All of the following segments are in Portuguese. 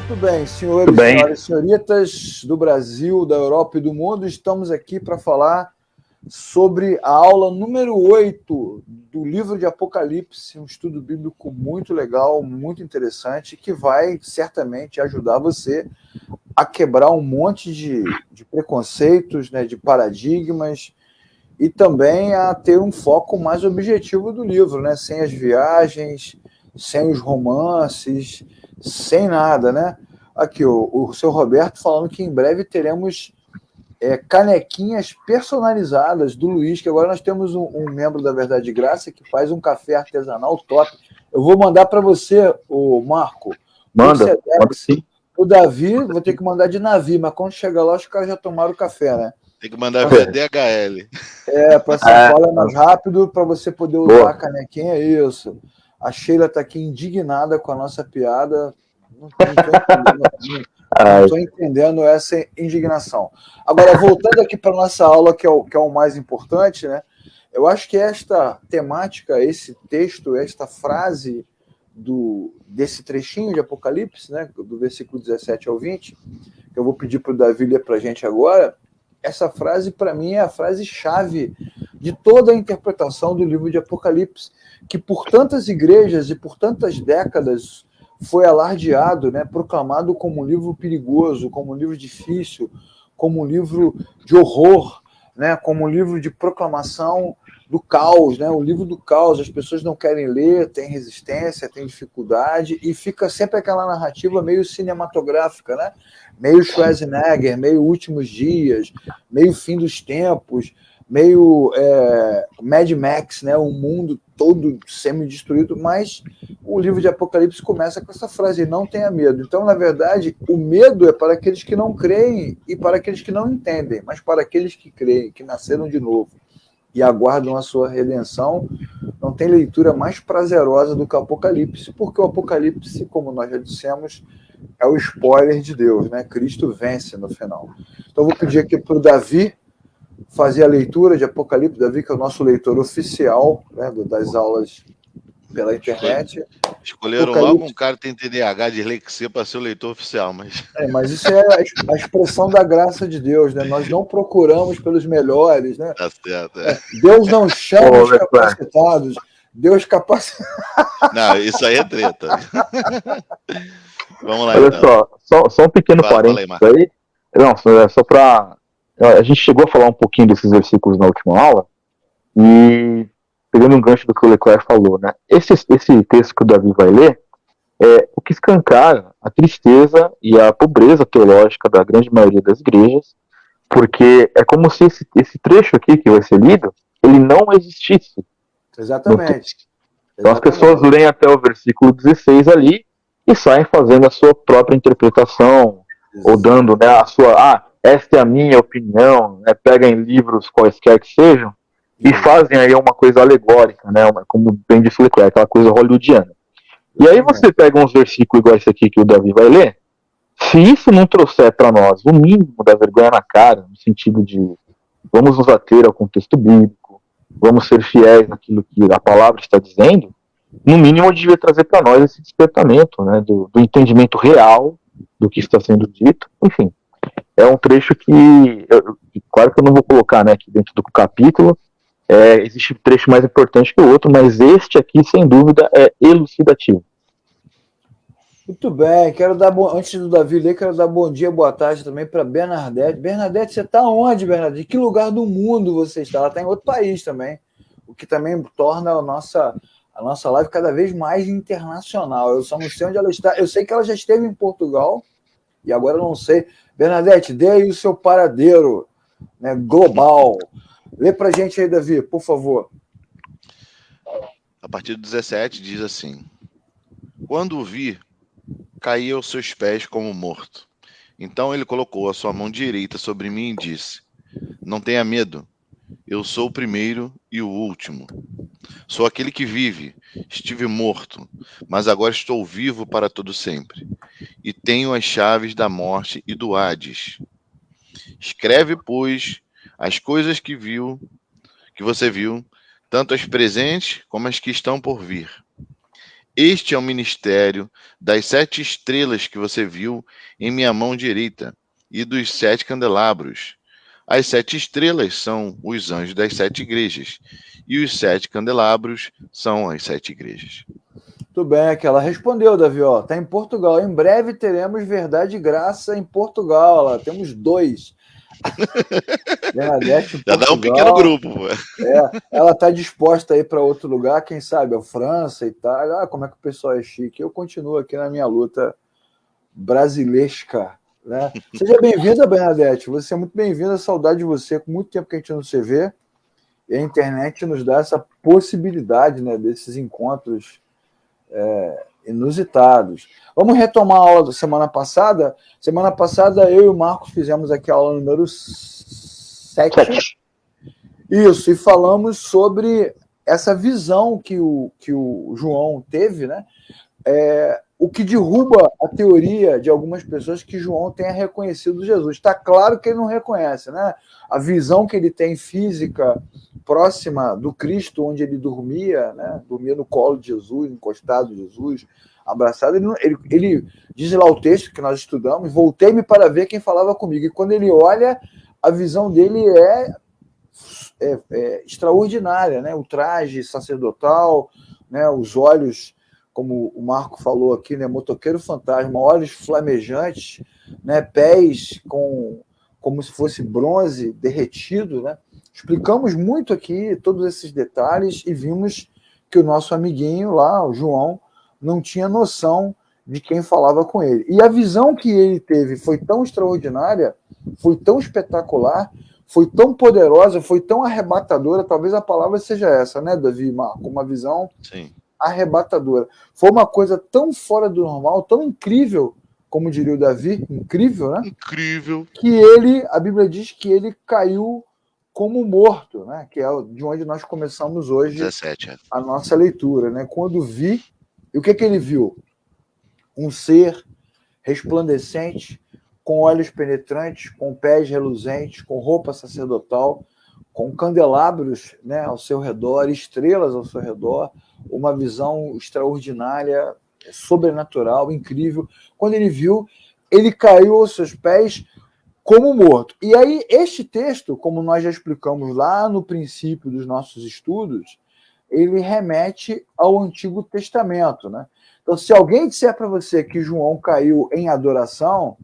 Tudo bem, senhores, senhoras e senhoritas do Brasil, da Europa e do mundo, estamos aqui para falar sobre a aula número 8 do livro de Apocalipse, um estudo bíblico muito legal, muito interessante, que vai certamente ajudar você a quebrar um monte de preconceitos, né, de paradigmas, e também a ter um foco mais objetivo do livro, né, sem as viagens, sem os romances, sem nada, né? Aqui, o seu Roberto falando que em breve teremos canequinhas personalizadas do Luiz, que agora nós temos um membro da Verdade de Graça que faz um café artesanal top. Eu vou mandar para você, o Marco. Manda sim. O Davi, vou ter que mandar de navio, mas quando chegar lá, os caras já tomaram o café, né? Tem que mandar via DHL. Para São Paulo é mais rápido, para você poder usar a canequinha, isso. A Sheila está aqui indignada com a nossa piada. Não estou entendendo essa indignação. Agora, voltando aqui para a nossa aula, que é o mais importante, né? Eu acho que esta temática, esse texto, esta frase desse trechinho de Apocalipse, né, do versículo 17 ao 20, que eu vou pedir para o Davi ler para a gente agora, essa frase, para mim, é a frase-chave de toda a interpretação do livro de Apocalipse, que por tantas igrejas e por tantas décadas foi alardeado, né, proclamado como um livro perigoso, como um livro difícil, como um livro de horror, né, como um livro de proclamação do caos, né, o livro do caos. As pessoas não querem ler, têm resistência, têm dificuldade, e fica sempre aquela narrativa meio cinematográfica, né, meio Schwarzenegger, meio Últimos Dias, meio Fim dos Tempos, meio Mad Max, né, um mundo todo semi-destruído, mas o livro de Apocalipse começa com essa frase: não tenha medo. Então, na verdade, o medo é para aqueles que não creem e para aqueles que não entendem, mas para aqueles que creem, que nasceram de novo e aguardam a sua redenção, não tem leitura mais prazerosa do que o Apocalipse, porque o Apocalipse, como nós já dissemos, é o spoiler de Deus, né? Cristo vence no final. Então, eu vou pedir aqui para o Davi fazer a leitura de Apocalipse. Davi, que é o nosso leitor oficial, né, das aulas pela internet. Escolheram logo um cara que tem TDAH, dislexia, para ser o leitor oficial, mas... Mas isso é a expressão da graça de Deus, né? Nós não procuramos pelos melhores, né? Tá certo, Deus não chama os capacitados, Deus capacita... Não, isso aí é treta. Vamos lá, olha então. Só um pequeno parênteses aí. Não, só para... A gente chegou a falar um pouquinho desses versículos na última aula, e pegando um gancho do que o Leclerc falou, né? Esse texto que o Davi vai ler é o que escancara a tristeza e a pobreza teológica da grande maioria das igrejas, porque é como se esse trecho aqui que vai ser lido, ele não existisse. Exatamente. Então as pessoas leem até o versículo 16 ali e saem fazendo a sua própria interpretação, ou dando, né, a sua... esta é a minha opinião, né? Pegam livros quaisquer que sejam e fazem aí uma coisa alegórica, né? Como bem disse o Leclerc, aquela coisa hollywoodiana. E aí você pega uns versículos igual esse aqui que o Davi vai ler, se isso não trouxer para nós o mínimo da vergonha na cara, no sentido de vamos nos ater ao contexto bíblico, vamos ser fiéis naquilo que a palavra está dizendo, no mínimo devia trazer para nós esse despertamento, né? Do entendimento real do que está sendo dito, enfim. É um trecho que, claro que eu não vou colocar, né, aqui dentro do capítulo, existe um trecho mais importante que o outro, mas este aqui, sem dúvida, é elucidativo. Muito bem, antes do Davi ler, quero dar bom dia, boa tarde também para Bernadette. Bernadette, você está onde, Bernadette? Em que lugar do mundo você está? Ela está em outro país também, o que também torna a nossa live cada vez mais internacional. Eu só não sei onde ela está. Eu sei que ela já esteve em Portugal, e agora eu não sei. Bernadette, dê aí o seu paradeiro, né, global. Lê para a gente aí, Davi, por favor. A partir do 17 diz assim: quando o vi, caí aos seus pés como morto. Então ele colocou a sua mão direita sobre mim e disse: não tenha medo, eu sou o primeiro e o último. Sou aquele que vive, estive morto, mas agora estou vivo para todo sempre, e tenho as chaves da morte e do Hades. Escreve, pois, as coisas que você viu, tanto as presentes como as que estão por vir. Este é o ministério das 7 estrelas que você viu em minha mão direita e dos 7 candelabros. As 7 estrelas são os anjos das 7 igrejas e os 7 candelabros são as 7 igrejas. Tudo bem, que ela respondeu, Davi, ó, tá em Portugal. Em breve teremos Verdade e Graça em Portugal. Lá temos 2. Bernadette em Já dá um Portugal. pequeno grupo. Pô. Ela tá disposta a ir para outro lugar, quem sabe, a França, Itália. Como é que o pessoal é chique. Eu continuo aqui na minha luta brasilesca. Né? Seja bem-vinda, Bernadette. Você é muito bem-vinda, saudade de você. Com muito tempo que a gente não se vê. E a internet nos dá essa possibilidade, né, desses encontros inusitados. Vamos retomar a aula da semana passada. Semana passada, eu e o Marcos fizemos aqui a aula número 7. Isso, e falamos sobre essa visão que o João teve, né? O que derruba a teoria de algumas pessoas que João tenha reconhecido Jesus. Está claro que ele não reconhece, né? A visão que ele tem física próxima do Cristo, onde ele dormia, né? Dormia no colo de Jesus, encostado de Jesus, abraçado. Ele diz lá o texto que nós estudamos: voltei-me para ver quem falava comigo. E quando ele olha, a visão dele é extraordinária, né? O traje sacerdotal, né? Os olhos, como o Marco falou aqui, né? Motoqueiro fantasma, olhos flamejantes, né? Pés como se fosse bronze derretido, né? Explicamos muito aqui todos esses detalhes e vimos que o nosso amiguinho lá, o João, não tinha noção de quem falava com ele. E a visão que ele teve foi tão extraordinária, foi tão espetacular, foi tão poderosa, foi tão arrebatadora, talvez a palavra seja essa, né, Davi e Marco? Uma visão Sim. arrebatadora. Foi uma coisa tão fora do normal, tão incrível, como diria o Davi, incrível, né? Incrível. Que a Bíblia diz que ele caiu como morto, né? Que é de onde nós começamos hoje 17, a nossa leitura, né? Quando vi, e o que ele viu? Um ser resplandecente, com olhos penetrantes, com pés reluzentes, com roupa sacerdotal, com candelabros, né, ao seu redor, estrelas ao seu redor, uma visão extraordinária, sobrenatural, incrível. Quando ele viu, ele caiu aos seus pés como morto. E aí, este texto, como nós já explicamos lá no princípio dos nossos estudos, ele remete ao Antigo Testamento, né? Então, se alguém disser para você que João caiu em adoração,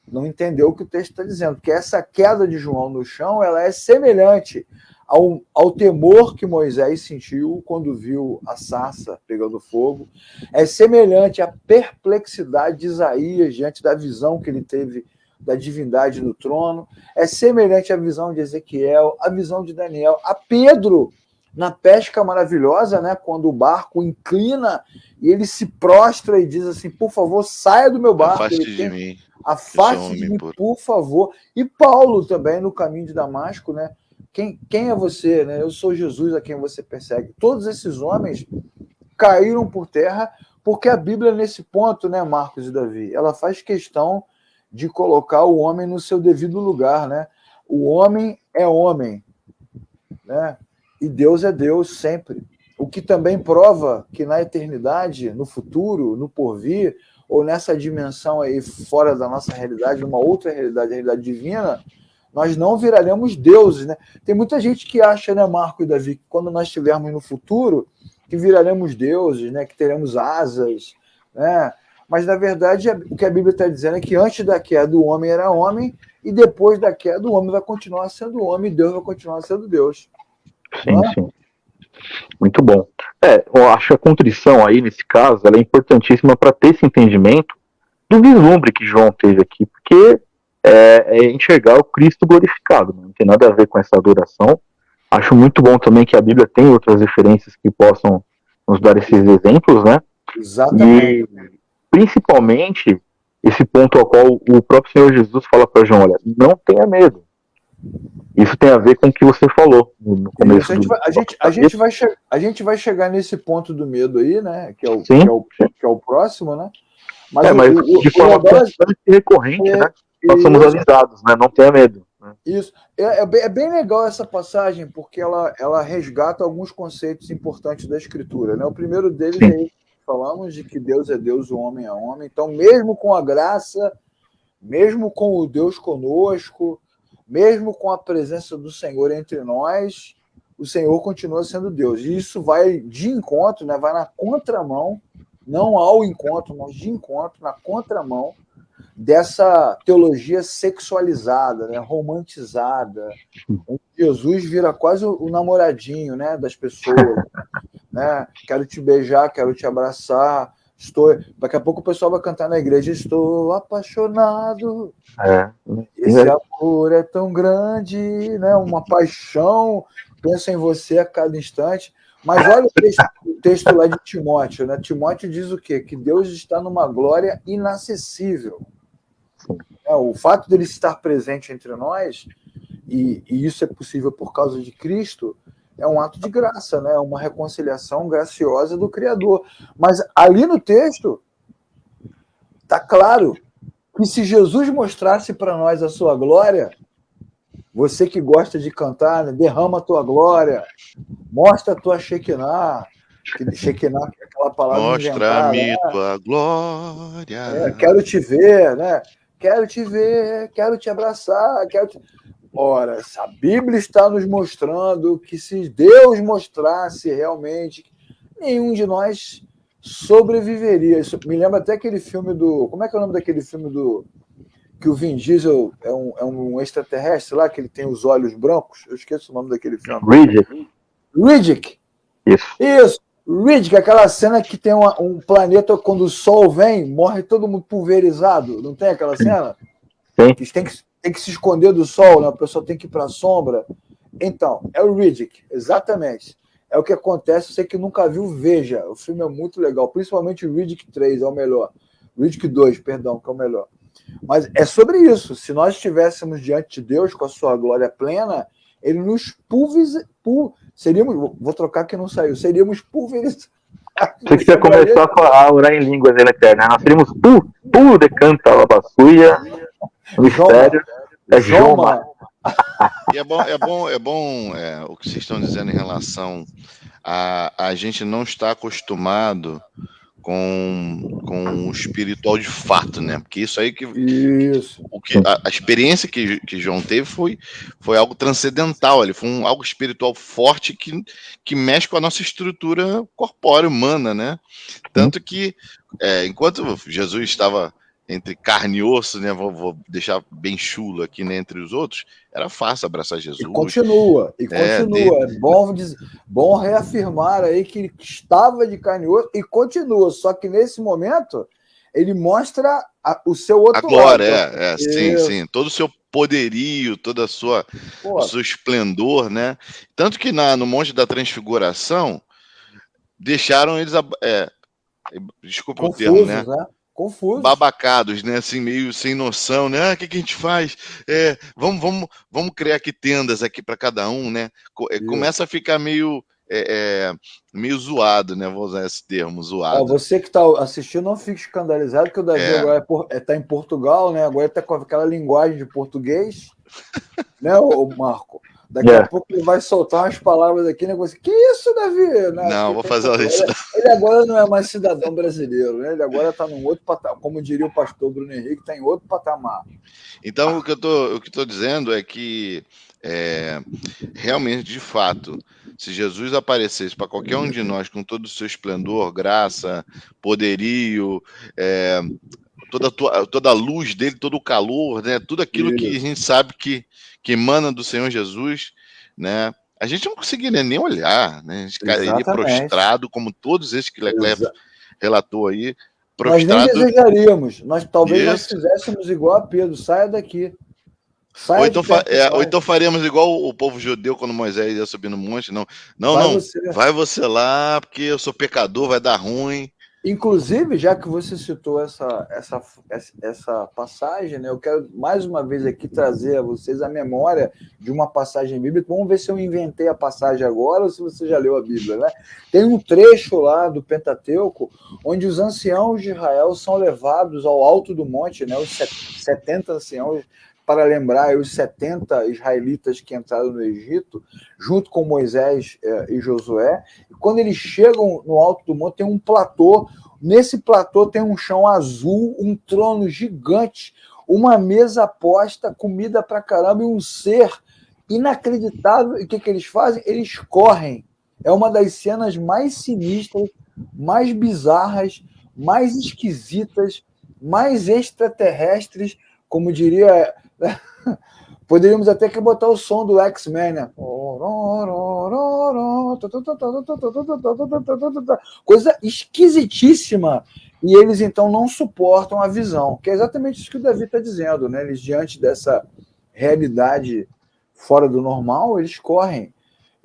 não entendeu o que o texto está dizendo, porque essa queda de João no chão, ela é semelhante ao temor que Moisés sentiu quando viu a sarça pegando fogo, é semelhante à perplexidade de Isaías diante da visão que ele teve da divindade no trono, é semelhante à visão de Ezequiel, à visão de Daniel, a Pedro na pesca maravilhosa, né, quando o barco inclina e ele se prostra e diz assim: por favor, saia do meu barco. Afaste de mim. Afaste de mim, por favor. E Paulo também, no caminho de Damasco, né? Quem é você? Né? Eu sou Jesus a quem você persegue. Todos esses homens caíram por terra porque a Bíblia, nesse ponto, né, Marcos e Davi, ela faz questão de colocar o homem no seu devido lugar, né? O homem é homem, né? E Deus é Deus sempre. O que também prova que na eternidade, no futuro, no porvir, ou nessa dimensão aí fora da nossa realidade, numa outra realidade, a realidade divina, nós não viraremos deuses, né? Tem muita gente que acha, né, Marco e Davi, que quando nós estivermos no futuro, que viraremos deuses, né, que teremos asas, né? Mas, na verdade, o que a Bíblia está dizendo é que antes da queda o homem era homem e depois da queda o homem vai continuar sendo homem e Deus vai continuar sendo Deus. Sim, sim. Muito bom. Eu acho que a contrição aí, nesse caso, ela é importantíssima para ter esse entendimento do vislumbre que João teve aqui, porque é enxergar o Cristo glorificado, não tem nada a ver com essa adoração. Acho muito bom também que a Bíblia tem outras referências que possam nos dar esses exemplos, né? Exatamente. E, principalmente, esse ponto ao qual o próprio Senhor Jesus fala para João: olha, não tenha medo. Isso tem a ver com o que você falou no começo. A gente vai chegar nesse ponto do medo aí, né? Que é o próximo, né? Mas de forma bastante recorrente, né? Nós somos avisados, né? Não tenha medo. Né? Isso. É bem legal essa passagem, porque ela resgata alguns conceitos importantes da Escritura, né? O primeiro deles é falamos de que Deus é Deus, o homem é homem. Então, mesmo com a graça, mesmo com o Deus conosco, mesmo com a presença do Senhor entre nós, o Senhor continua sendo Deus. E isso vai de encontro, né? Vai na contramão, não ao encontro, mas de encontro, na contramão dessa teologia sexualizada, né? Romantizada, onde Jesus vira quase o namoradinho, né? Das pessoas. Né? Quero te beijar, quero te abraçar. Daqui a pouco o pessoal vai cantar na igreja: estou apaixonado. Esse amor é tão grande, né? Uma paixão. Penso em você a cada instante. Mas olha o texto lá de Timóteo, né? Timóteo diz o quê? Que Deus está numa glória inacessível. O fato dele estar presente entre nós, e isso é possível por causa de Cristo, é um ato de graça, né? Uma reconciliação graciosa do Criador. Mas ali no texto está claro que se Jesus mostrasse para nós a sua glória, você que gosta de cantar, né? Derrama a tua glória, mostra a tua Shekinah, Shekinah é aquela palavra Mostra-me inventada, tua glória. Quero te ver, né? Quero te ver, quero te abraçar, Ora, a Bíblia está nos mostrando que se Deus mostrasse realmente, nenhum de nós sobreviveria. Isso me lembra até aquele filme do... Como é que é o nome daquele filme do... que o Vin Diesel é um extraterrestre lá, que ele tem os olhos brancos? Eu esqueço o nome daquele filme. Riddick. Isso. Riddick, aquela cena que tem um planeta, quando o Sol vem, morre todo mundo pulverizado. Não tem aquela cena? Sim. Que tem que se esconder do Sol, né? A pessoa tem que ir para a sombra. Então, é o Riddick, exatamente. É o que acontece, você que nunca viu, veja. O filme é muito legal, principalmente o Riddick 3 é o melhor. Riddick 2, perdão, que é o melhor. Mas é sobre isso. Se nós estivéssemos diante de Deus com a sua glória plena, ele nos seríamos, vou trocar que não saiu, seríamos pulverizados. Você que ia começar a orar em línguas, né, Eterna? Nós seríamos puro de canta, labassuia, mistério. É Joma. E é bom o que vocês estão dizendo em relação a gente não estar acostumado com o espiritual de fato, né? Porque isso aí a experiência que João teve foi algo transcendental, ali foi algo espiritual forte que mexe com a nossa estrutura corpórea humana, né? Tanto que enquanto Jesus estava entre carne e osso, né? Vou deixar bem chulo aqui, né? Entre os outros, era fácil abraçar Jesus. E continua. É bom reafirmar aí que ele estava de carne e osso e continua. Só que nesse momento ele mostra o seu outro lado. Agora, sim. Todo o seu poderio, toda o seu esplendor, né? Tanto que no Monte da Transfiguração deixaram eles desculpa confusos, o termo, né? Confusos. Babacados, né? Assim, meio sem noção, né? O que a gente faz? Vamos criar aqui tendas aqui para cada um, né? Começa a ficar meio zoado, né? Vou usar esse termo, zoado. Você que está assistindo, não fique escandalizado, que o Davi agora está em Portugal, né? Agora está com aquela linguagem de português, né, o Marco? Daqui a pouco ele vai soltar umas palavras aqui, né? Que isso, Davi? Não, vou fazer isso. Ele agora não é mais cidadão brasileiro, né? Ele agora está num outro patamar. Como diria o pastor Bruno Henrique, está em outro patamar. Então, o que eu estou dizendo é que, realmente, de fato, se Jesus aparecesse para qualquer um de nós com todo o seu esplendor, graça, poderio, toda a luz dele, todo o calor, né? Tudo aquilo que a gente sabe que emana do Senhor Jesus, né? A gente não conseguiria nem olhar, né? A gente cairia prostrado, como todos esses que Leclerc relatou aí. Prostrado. Nós nem desejaríamos. Talvez nós fizéssemos igual a Pedro. Saia daqui. Ou então faríamos igual o povo judeu quando Moisés ia subir no monte. Vai você lá, porque eu sou pecador, vai dar ruim. Inclusive, já que você citou essa passagem, né, eu quero mais uma vez aqui trazer a vocês a memória de uma passagem bíblica. Vamos ver se eu inventei a passagem agora ou se você já leu a Bíblia, né? Tem um trecho lá do Pentateuco onde os anciãos de Israel são levados ao alto do monte, né? Os 70 anciãos para lembrar os 70 israelitas que entraram no Egito, junto com Moisés e Josué. E quando eles chegam no alto do monte, tem um platô. Nesse platô tem um chão azul, um trono gigante, uma mesa posta, comida pra caramba e um ser inacreditável. E o que eles fazem? Eles correm. É uma das cenas mais sinistras, mais bizarras, mais esquisitas, mais extraterrestres, como diria... Poderíamos até que botar o som do X-Men, né? Coisa esquisitíssima. E eles, então, não suportam a visão, que é exatamente isso que o Davi está dizendo, né? Eles, diante dessa realidade fora do normal, eles correm.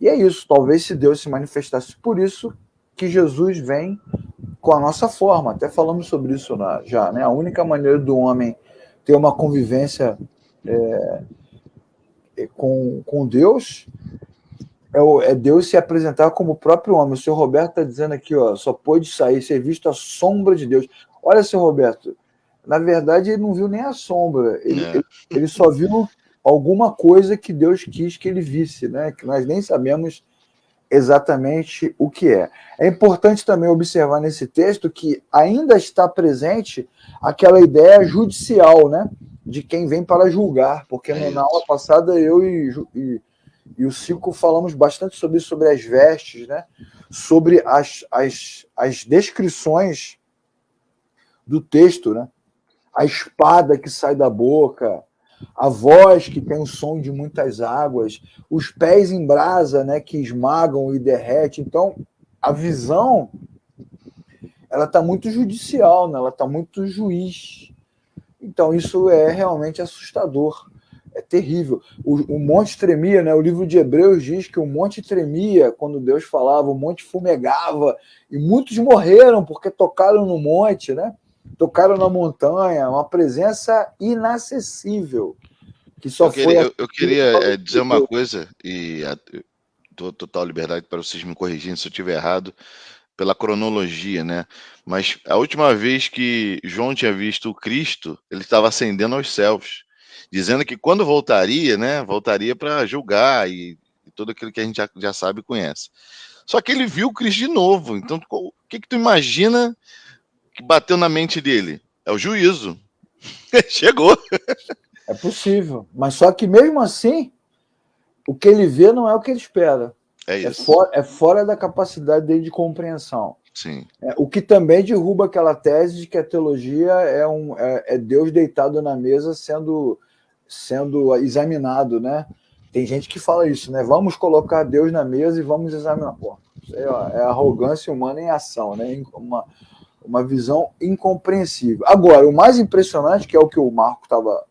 E é isso. Talvez se Deus se manifestasse por isso que Jesus vem com a nossa forma. Até falamos sobre isso já, né? A única maneira do homem ter uma convivência com Deus é Deus se apresentar como o próprio homem. O senhor Roberto está dizendo aqui, ó, só pôde sair, ser visto a sombra de Deus. Olha, senhor Roberto, na verdade ele não viu nem a sombra, ele só viu alguma coisa que Deus quis que ele visse, né? Que nós nem sabemos exatamente o que é. É importante também observar nesse texto que ainda está presente aquela ideia judicial, né? De quem vem para julgar, porque na aula passada eu e o Cico falamos bastante sobre isso, sobre as vestes, né? Sobre as descrições do texto, né? A espada que sai da boca, a voz que tem o som de muitas águas, os pés em brasa, né, que esmagam e derretem. Então, a visão ela está muito judicial, né? Ela está muito juiz. Então, isso é realmente assustador. É terrível. O monte tremia, né? O livro de Hebreus diz que o monte tremia quando Deus falava, o monte fumegava, e muitos morreram porque tocaram no monte, né? Tocaram na montanha, uma presença inacessível. Que só eu queria dizer uma coisa, e dou total liberdade para vocês me corrigirem se eu estiver errado, pela cronologia, né? Mas a última vez que João tinha visto o Cristo, ele estava ascendendo aos céus, dizendo que quando voltaria, né? Voltaria para julgar e tudo aquilo que a gente já sabe e conhece. Só que ele viu o Cristo de novo. Então, o que tu imagina que bateu na mente dele? É o juízo. Chegou. É possível. Mas só que mesmo assim, o que ele vê não é o que ele espera. É isso. É fora da capacidade dele de compreensão. Sim. O que também derruba aquela tese de que a teologia é Deus deitado na mesa sendo examinado, né? Tem gente que fala isso, né? Vamos colocar Deus na mesa e vamos examinar. Pô, isso é arrogância humana em ação, né? Uma visão incompreensível. Agora, o mais impressionante, que é o que o Marco estava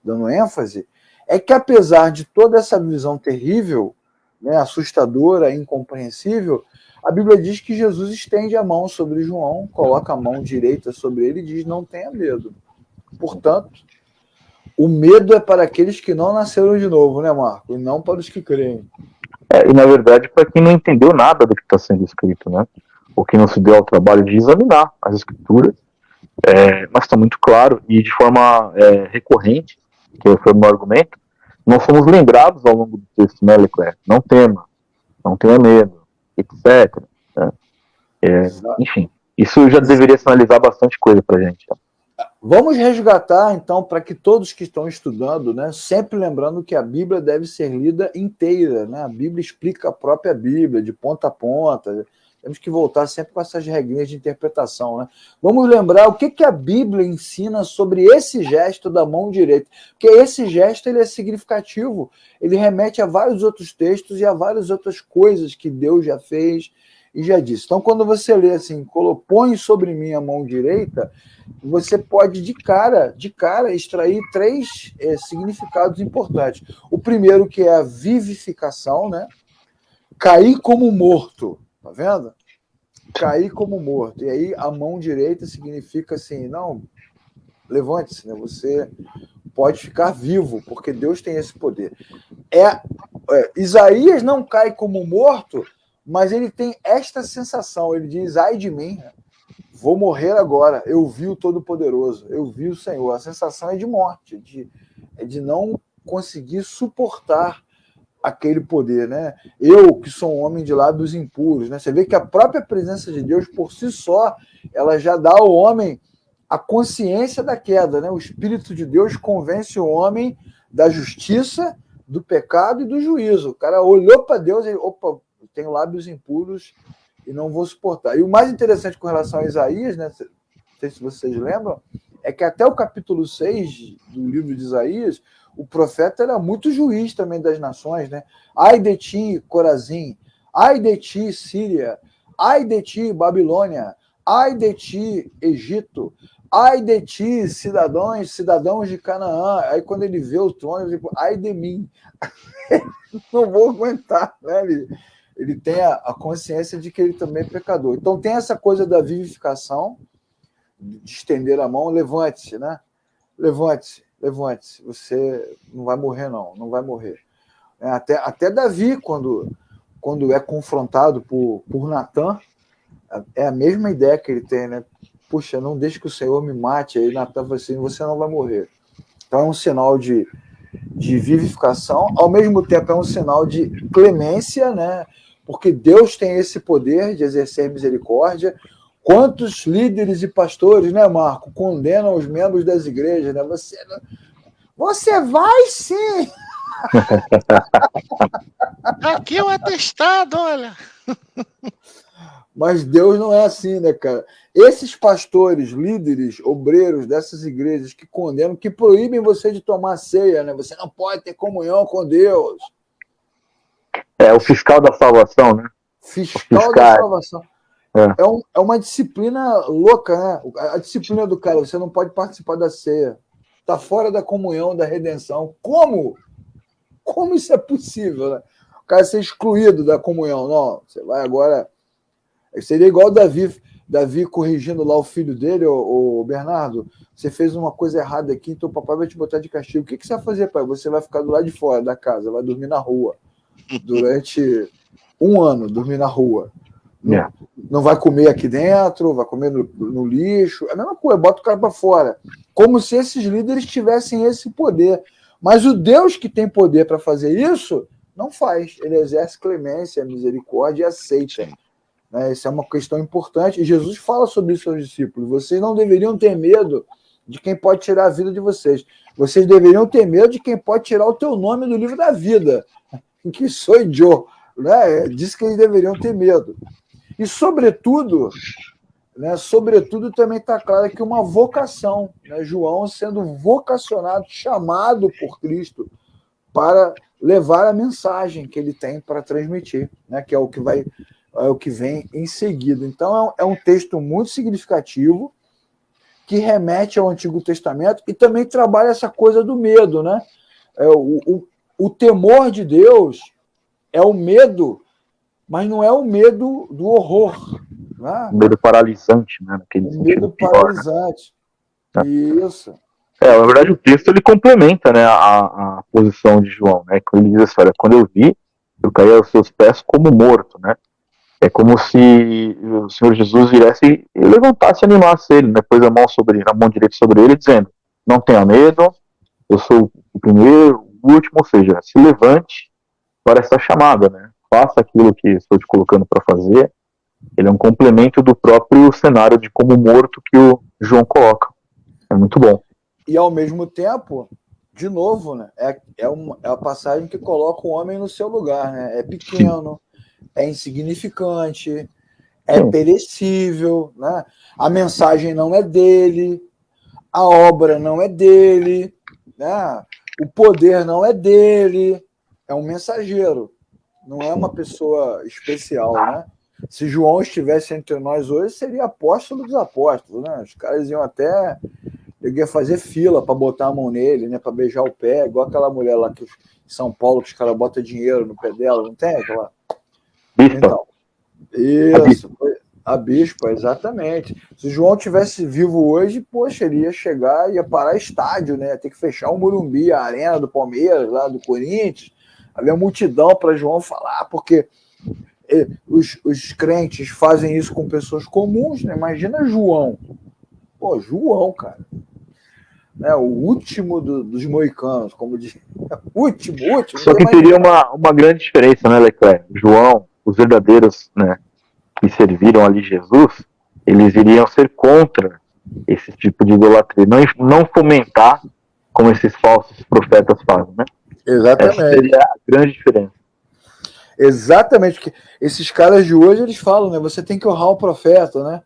dando ênfase, é que apesar de toda essa visão terrível, né, assustadora, incompreensível, a Bíblia diz que Jesus estende a mão sobre João, coloca a mão direita sobre ele e diz: não tenha medo. Portanto, o medo é para aqueles que não nasceram de novo, né, Marco? E não para os que creem. E na verdade, para quem não entendeu nada do que está sendo escrito, né? Ou que não se deu ao trabalho de examinar as escrituras, mas está muito claro e de forma recorrente, que foi o meu argumento, nós fomos lembrados ao longo do texto, né, Leclerc? Não tema, não tenha medo, etc. Né? Enfim, isso já deveria sinalizar bastante coisa para a gente. Vamos resgatar, então, para que todos que estão estudando, né, sempre lembrando que a Bíblia deve ser lida inteira, né? A Bíblia explica a própria Bíblia, de ponta a ponta. Temos que voltar sempre com essas regrinhas de interpretação, né? Vamos lembrar o que a Bíblia ensina sobre esse gesto da mão direita. Porque esse gesto ele é significativo. Ele remete a vários outros textos e a várias outras coisas que Deus já fez e já disse. Então, quando você lê assim, põe sobre mim a mão direita, você pode de cara extrair três significados importantes. O primeiro, que é a vivificação, né? Cair como morto, tá vendo? Cair como morto. E aí a mão direita significa assim, não, levante-se, né? Você pode ficar vivo, porque Deus tem esse poder. Isaías não cai como morto, mas ele tem esta sensação, ele diz: ai de mim, vou morrer agora, eu vi o Todo-Poderoso, eu vi o Senhor. A sensação é de morte, é de não conseguir suportar aquele poder, né? Eu, que sou um homem de lábios impuros, né? Você vê que a própria presença de Deus, por si só, ela já dá ao homem a consciência da queda, né? O Espírito de Deus convence o homem da justiça, do pecado e do juízo. O cara olhou para Deus e, opa, eu tenho lábios impuros e não vou suportar. E o mais interessante com relação a Isaías, né? Não sei se vocês lembram, é que até o capítulo 6 do livro de Isaías, o profeta era muito juiz também das nações, né? Ai de ti, Corazim, ai de ti, Síria, ai de ti, Babilônia, ai de ti, Egito, ai de ti, cidadãos de Canaã. Aí quando ele vê o trono, ele diz, ai de mim, não vou aguentar, né? Ele tem a consciência de que ele também é pecador. Então tem essa coisa da vivificação, de estender a mão, levante-se, né? Levante-se. Você não vai morrer, não vai morrer. Até Davi, quando é confrontado por Natan, é a mesma ideia que ele tem, né? Puxa, não deixe que o Senhor me mate. Aí Natan fala assim, você não vai morrer. Então é um sinal de vivificação, ao mesmo tempo é um sinal de clemência, né? Porque Deus tem esse poder de exercer misericórdia. Quantos líderes e pastores, né, Marco, condenam os membros das igrejas, né? Você vai sim! Aqui é o atestado, olha. Mas Deus não é assim, né, cara? Esses pastores, líderes, obreiros dessas igrejas que condenam, que proíbem você de tomar ceia, né? Você não pode ter comunhão com Deus. É o fiscal da salvação, né? Fiscal da salvação. É uma disciplina louca, né? A disciplina do cara, você não pode participar da ceia. Está fora da comunhão, da redenção. Como? Como isso é possível, né? O cara ser excluído da comunhão. Não, você vai agora... Seria igual Davi corrigindo lá o filho dele, o Bernardo. Você fez uma coisa errada aqui, então o papai vai te botar de castigo. O que você vai fazer, pai? Você vai ficar do lado de fora da casa, vai dormir na rua. Durante 1 ano, dormir na rua. Não vai comer aqui dentro, vai comer no lixo. É a mesma coisa, bota o cara para fora. Como se esses líderes tivessem esse poder. Mas o Deus que tem poder para fazer isso, não faz. Ele exerce clemência, misericórdia e aceita. Isso é uma questão importante. E Jesus fala sobre isso aos discípulos. Vocês não deveriam ter medo de quem pode tirar a vida de vocês. Vocês deveriam ter medo de quem pode tirar o teu nome do livro da vida. Que sou eu. Né? Diz que eles deveriam ter medo. E, sobretudo, também está claro que uma vocação, né? João sendo vocacionado, chamado por Cristo para levar a mensagem que ele tem para transmitir, né? Que é o que vem em seguida. Então, é um texto muito significativo que remete ao Antigo Testamento e também trabalha essa coisa do medo, né? O temor de Deus é o medo, mas não é o medo do horror. Né? O medo paralisante, né? O medo paralisante. Né? Isso. Na verdade, o texto ele complementa, né, a posição de João, né? Ele diz assim, olha, quando eu vi, eu caí aos seus pés como morto, né? É como se o Senhor Jesus viesse e levantasse e animasse ele, né? Pôs a mão direita sobre ele, dizendo, não tenha medo, eu sou o primeiro, o último, ou seja, se levante para essa chamada, né? Faça aquilo que estou te colocando para fazer. Ele é um complemento do próprio cenário de como morto que o João coloca. É muito bom. E, ao mesmo tempo, de novo, né? É a passagem que coloca o homem no seu lugar, né? É pequeno, é insignificante, é perecível, né? A mensagem não é dele, a obra não é dele, né? O poder não é dele, é um mensageiro, não é uma pessoa especial, né? Se João estivesse entre nós hoje, seria apóstolo dos apóstolos, né? Os caras iam até fazer fila para botar a mão nele, né? Para beijar o pé, igual aquela mulher lá que, em São Paulo, que os caras botam dinheiro no pé dela, não tem aquela? Então, isso, a bispa, exatamente. Se o João tivesse vivo hoje, poxa, ele ia chegar, ia parar estádio, né? Ia ter que fechar o Morumbi, a arena do Palmeiras, lá do Corinthians, havia multidão para João falar, porque os crentes fazem isso com pessoas comuns, né? Imagina João. Pô, João, cara. né? O último dos moicanos, como diz. Último. Só que teria uma grande diferença, né, Leclerc? João, os verdadeiros, né, que serviram ali Jesus, eles iriam ser contra esse tipo de idolatria, não fomentar como esses falsos profetas fazem, né? Exatamente. Essa seria a grande diferença. Exatamente, porque esses caras de hoje, eles falam, né? Você tem que honrar o profeta, né?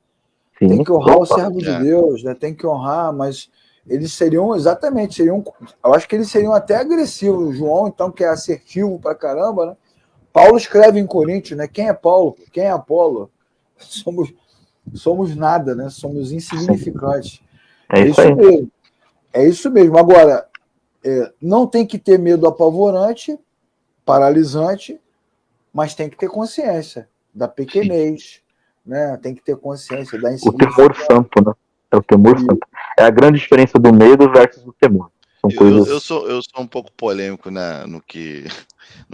Sim, tem que honrar o opa, servo de é. Deus, né? Tem que honrar, mas eles seriam, eu acho que eles seriam até agressivos. O João, então, que é assertivo pra caramba, né? Paulo escreve em Coríntios, né? Quem é Paulo? Quem é Apolo? Somos nada, né? Somos insignificantes. É isso aí. Mesmo. É isso mesmo. Agora, não tem que ter medo apavorante, paralisante, mas tem que ter consciência da pequenez, né? Tem que ter consciência da insignificância. O temor santo, né? É o temor santo. É a grande diferença do medo versus do temor. São coisas... eu sou um pouco polêmico no que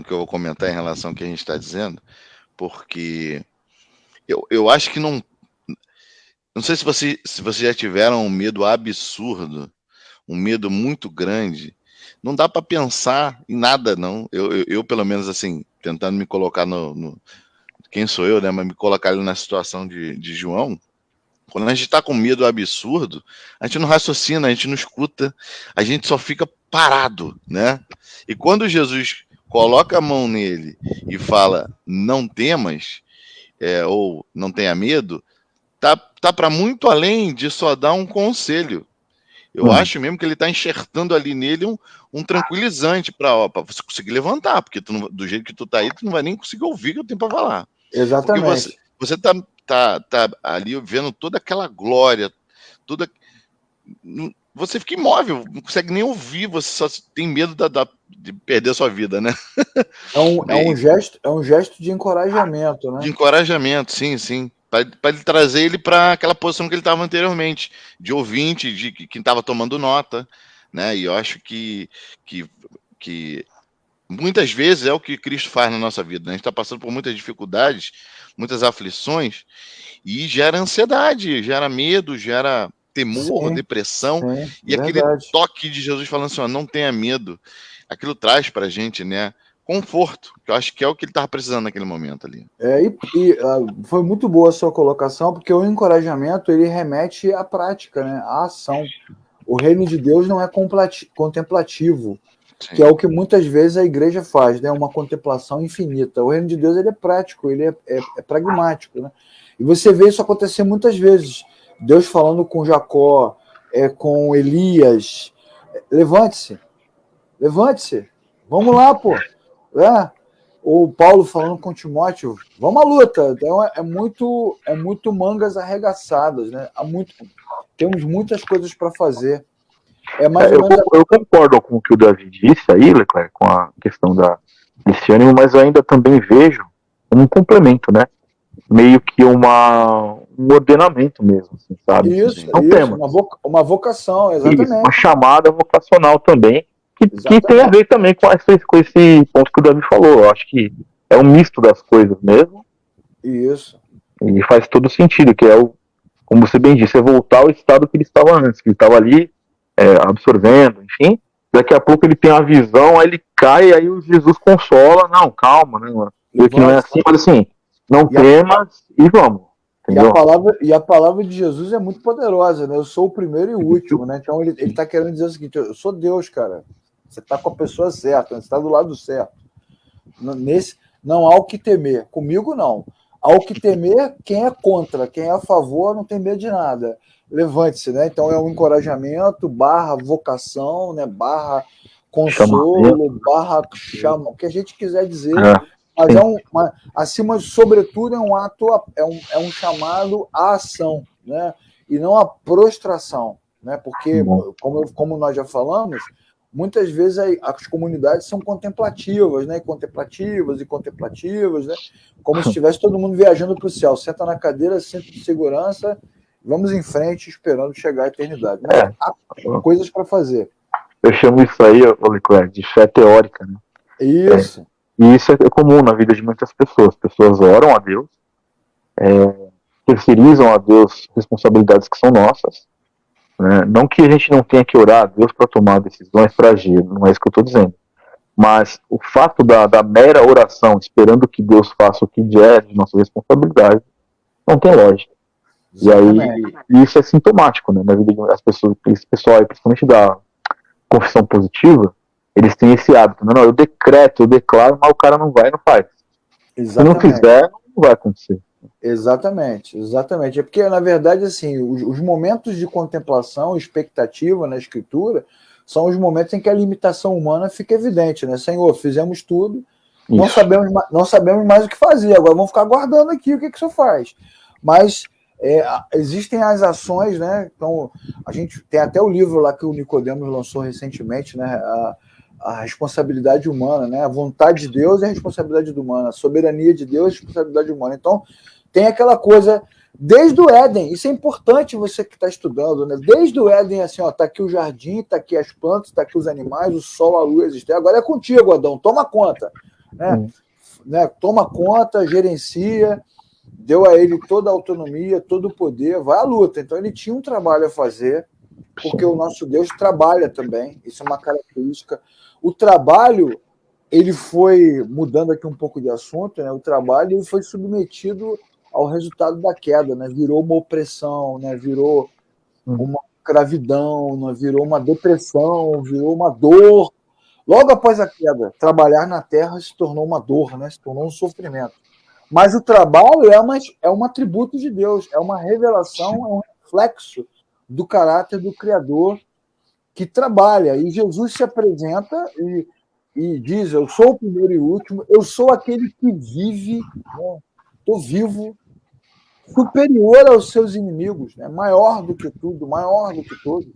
eu vou comentar em relação ao que a gente está dizendo, porque eu acho que não sei se vocês já tiveram um medo absurdo, um medo muito grande. Não dá para pensar em nada, não. Eu, pelo menos, assim, tentando me colocar quem sou eu, né? Mas me colocar ali na situação de João. Quando a gente está com medo absurdo, a gente não raciocina, a gente não escuta, a gente só fica parado, né? E quando Jesus coloca a mão nele e fala, não temas, ou não tenha medo, tá para muito além de só dar um conselho. Eu acho mesmo que ele está enxertando ali nele um tranquilizante para você conseguir levantar, porque do jeito que tu tá aí, tu não vai nem conseguir ouvir o que eu tenho para falar. Exatamente. Porque você tá ali vendo toda aquela glória, você fica imóvel, não consegue nem ouvir, você só tem medo de perder a sua vida, né? É um gesto de encorajamento, né? De encorajamento, sim. Para ele trazer ele para aquela posição que ele estava anteriormente, de ouvinte, de quem estava tomando nota, né? E eu acho que muitas vezes é o que Cristo faz na nossa vida, né? A gente está passando por muitas dificuldades, muitas aflições, e gera ansiedade, gera medo, gera temor, depressão, e aquele toque de Jesus falando assim, ó, não tenha medo, aquilo traz para a gente, né, conforto, que eu acho que é o que ele estava precisando naquele momento ali. Foi muito boa a sua colocação, porque o encorajamento, ele remete à prática, né, à ação. O reino de Deus não é contemplativo, Sim. que é o que muitas vezes a igreja faz, né, uma contemplação infinita. O reino de Deus, ele é prático, ele é pragmático, né? E você vê isso acontecer muitas vezes. Deus falando com Jacó, com Elias, levante-se, vamos lá, pô. Ou Paulo falando com Timóteo, vamos à luta. Então é muito mangas arregaçadas, né? Temos muitas coisas para fazer. Eu concordo com o que o Davi disse aí, Leclerc, com a questão desse ânimo, mas eu ainda também vejo um complemento, né? Meio que um ordenamento mesmo, assim, sabe? Isso, uma vocação, exatamente. Isso, uma chamada vocacional também, que tem a ver também com esse ponto que o Davi falou. Eu acho que é um misto das coisas mesmo. Isso. E faz todo sentido, que como você bem disse, é voltar ao estado que ele estava antes, que ele estava ali absorvendo, enfim. Daqui a pouco ele tem a visão, aí ele cai, aí o Jesus consola, não, calma, né, mano? Que não é assim, mas assim, não temas e vamos. E a palavra de Jesus é muito poderosa, né? Eu sou o primeiro e o último, né? Então ele está querendo dizer o seguinte: eu sou Deus, cara. Você está com a pessoa certa, você está do lado certo. Não há o que temer. Comigo, não. Há o que temer quem é contra, quem é a favor, não tem medo de nada. Levante-se, né? Então é um encorajamento, vocação, né? Consolo, chama, o que a gente quiser dizer. Mas acima de sobretudo, é um ato, é um chamado à ação, né? E não à prostração, né? Porque, como nós já falamos, muitas vezes as comunidades são contemplativas, né? Contemplativas, né? Como se estivesse todo mundo viajando para o céu. Senta na cadeira, senta de segurança, vamos em frente, esperando chegar à eternidade. Mas há coisas para fazer. Eu chamo isso aí, Leclerc, de fé teórica, né? Isso. E isso é comum na vida de muitas pessoas. Pessoas oram a Deus, terceirizam a Deus responsabilidades que são nossas, né? Não que a gente não tenha que orar a Deus para tomar decisões, para agir, não é isso que eu estou dizendo. Mas o fato da mera oração, esperando que Deus faça o que é de nossa responsabilidade, não tem lógica. Exatamente. E aí, isso é sintomático, né? Na vida das pessoas, esse pessoal aí, principalmente da confissão positiva, eles têm esse hábito, né? Não, eu decreto, eu declaro, mas o cara não vai e não faz. Exatamente. Se não fizer, não vai acontecer. Exatamente, exatamente. É porque, na verdade, assim, os momentos de contemplação, expectativa na escritura, são os momentos em que a limitação humana fica evidente, né? Senhor, fizemos tudo, não sabemos mais o que fazer, agora vamos ficar aguardando aqui o que o senhor faz. Mas existem as ações, né? Então, a gente tem até o livro lá que o Nicodemos lançou recentemente, né? A responsabilidade humana, né? A vontade de Deus e a responsabilidade humana, a soberania de Deus e a responsabilidade humana. Então, tem aquela coisa desde o Éden, isso é importante você que está estudando, né? Desde o Éden, assim, ó, tá aqui o jardim, tá aqui as plantas, tá aqui os animais, o sol, a lua, as estrelas. Agora é contigo, Adão, toma conta, né? Toma conta, gerencia, deu a ele toda a autonomia, todo o poder, vai à luta. Então ele tinha um trabalho a fazer, porque o nosso Deus trabalha também, isso é uma característica. O trabalho, ele foi, mudando aqui um pouco de assunto, né? O trabalho ele foi submetido ao resultado da queda, né? Virou uma opressão, né? Virou uma escravidão, né? Virou uma depressão, virou uma dor. Logo após a queda, trabalhar na terra se tornou uma dor, né? Se tornou um sofrimento. Mas o trabalho é um atributo de Deus, é uma revelação, é um reflexo do caráter do Criador que trabalha. E Jesus se apresenta e diz, eu sou o primeiro e o último, eu sou aquele que vive, estou vivo, superior aos seus inimigos, né? Maior do que tudo, maior do que todos.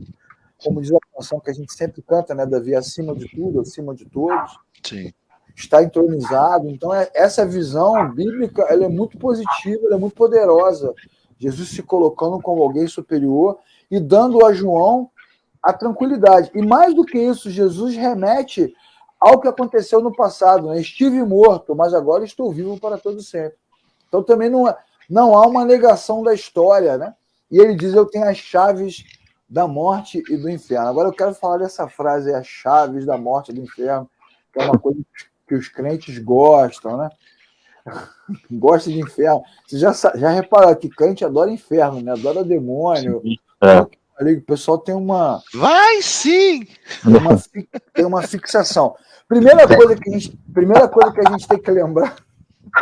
Como diz a canção que a gente sempre canta, né, Davi? Acima de tudo, acima de todos. Sim. Está entronizado. Então, essa visão bíblica ela é muito positiva, ela é muito poderosa. Jesus se colocando como alguém superior e dando a João a tranquilidade. E mais do que isso, Jesus remete ao que aconteceu no passado. Né? Estive morto, mas agora estou vivo para todo sempre. Então também não há uma negação da história. Né? E ele diz, eu tenho as chaves da morte e do inferno. Agora eu quero falar dessa frase, as chaves da morte e do inferno, que é uma coisa que os crentes gostam, né? Gosta de inferno. Você já reparou que crente adora inferno, né? Adora demônio. Ali, o pessoal tem uma. Vai sim! Tem uma fixação. Primeira coisa que a gente tem que lembrar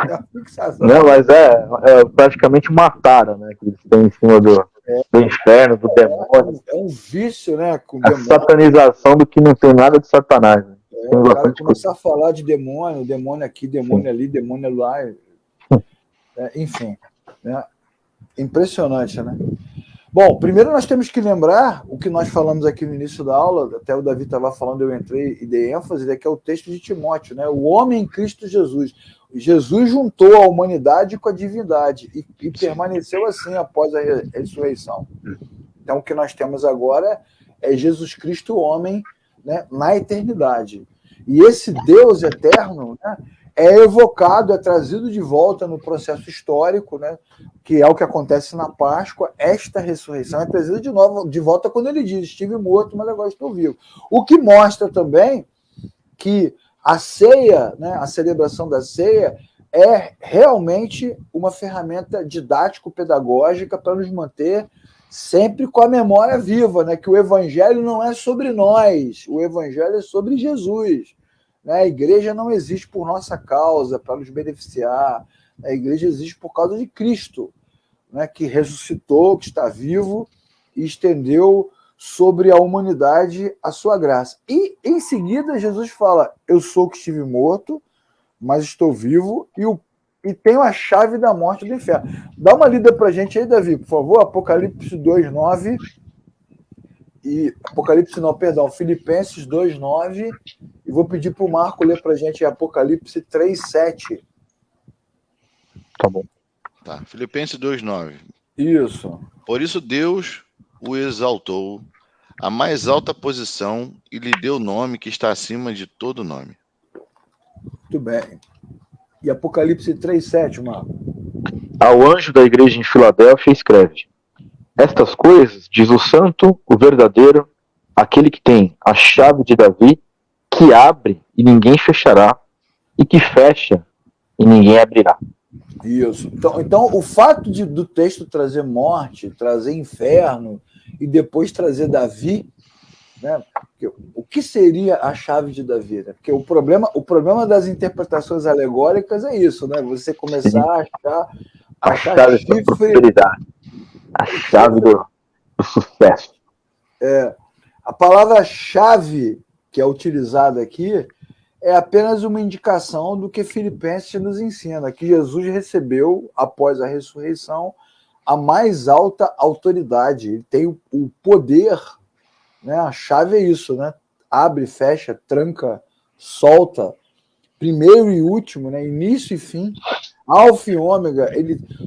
é a fixação. Não, mas é praticamente uma tara, né? Que eles têm em cima do inferno, do demônio. É um vício, né? Com a satanização do que não tem nada de Satanás. Né? O cara começar a falar de demônio aqui, demônio ali, demônio lá. Enfim. Né? Impressionante, né? Bom, primeiro nós temos que lembrar o que nós falamos aqui no início da aula, até o Davi estava falando, eu entrei e dei ênfase, que é o texto de Timóteo, né? O homem em Cristo Jesus. Jesus juntou a humanidade com a divindade e permaneceu assim após a ressurreição. Então, o que nós temos agora é Jesus Cristo, homem, né, na eternidade. E esse Deus eterno, né, é evocado, é trazido de volta no processo histórico, né, que é o que acontece na Páscoa. Esta ressurreição é trazida de volta quando ele diz, estive morto, mas agora estou vivo. O que mostra também que a ceia, né, a celebração da ceia, é realmente uma ferramenta didático-pedagógica para nos manter sempre com a memória viva, né, que o evangelho não é sobre nós, o evangelho é sobre Jesus. Né? A igreja não existe por nossa causa, para nos beneficiar. A igreja existe por causa de Cristo, né, que ressuscitou, que está vivo e estendeu sobre a humanidade a sua graça. E, em seguida, Jesus fala, eu sou o que estive morto, mas estou vivo e tenho a chave da morte e do inferno. Dá uma lida para a gente aí, Davi, por favor, Apocalipse 2:9 e Filipenses 2:9, e vou pedir para o Marco ler para a gente Apocalipse 3:7. Tá bom. Tá, Filipenses 2:9. Isso. Por isso Deus o exaltou à mais alta posição e lhe deu o nome que está acima de todo nome. Muito bem. E Apocalipse 3:7, Marco? Ao anjo da igreja em Filadélfia escreve, Estas coisas diz o santo, o verdadeiro, aquele que tem a chave de Davi, que abre e ninguém fechará, e que fecha e ninguém abrirá. Isso. Então o fato do texto trazer morte, trazer inferno e depois trazer Davi, né? O que seria a chave de Davi? Né? Porque o problema das interpretações alegóricas é isso, né? Você começar a achar chave da chifre, prosperidade, a chave do sucesso. A palavra-chave que é utilizada aqui é apenas uma indicação do que Filipenses nos ensina, que Jesus recebeu, após a ressurreição, a mais alta autoridade. Ele tem o poder, né? A chave é isso, né? Abre, fecha, tranca, solta, primeiro e último, né? Início e fim, alfa e ômega,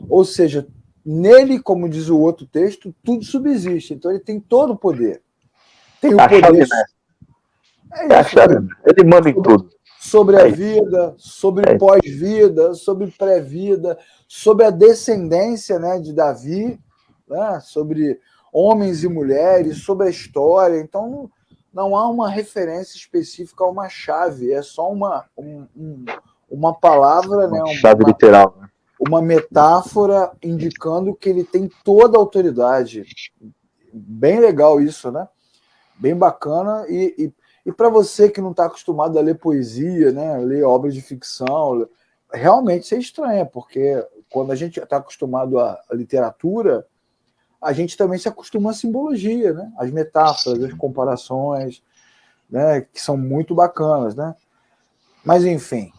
ou seja, nele, como diz o outro texto, tudo subsiste. Então ele tem todo o poder. Tem o poder. Chave, né? É a chave, né? Ele manda em tudo. Sobre a vida, sobre pós-vida, sobre pré-vida, sobre a descendência, né, de Davi, né, sobre homens e mulheres, sobre a história. Então, não há uma referência específica a uma chave, é só uma palavra, Uma né, chave literal, né? Uma metáfora indicando que ele tem toda a autoridade. Bem legal isso, né? Bem bacana. E para você que não está acostumado a ler poesia, né, ler obras de ficção, realmente isso é estranho, porque quando a gente está acostumado à literatura, a gente também se acostuma à simbologia, né? As metáforas, as comparações, né, que são muito bacanas, né? Mas, enfim,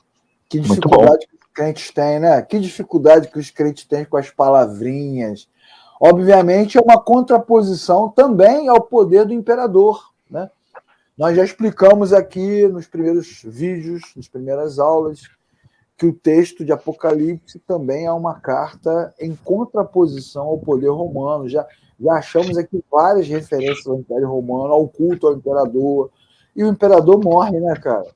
que dificuldade que os crentes têm, né? Que dificuldade que os crentes têm com as palavrinhas. Obviamente, é uma contraposição também ao poder do imperador, né? Nós já explicamos aqui nos primeiros vídeos, nas primeiras aulas, que o texto de Apocalipse também é uma carta em contraposição ao poder romano. Já achamos aqui várias referências ao Império Romano, ao culto ao imperador. E o imperador morre, né, cara?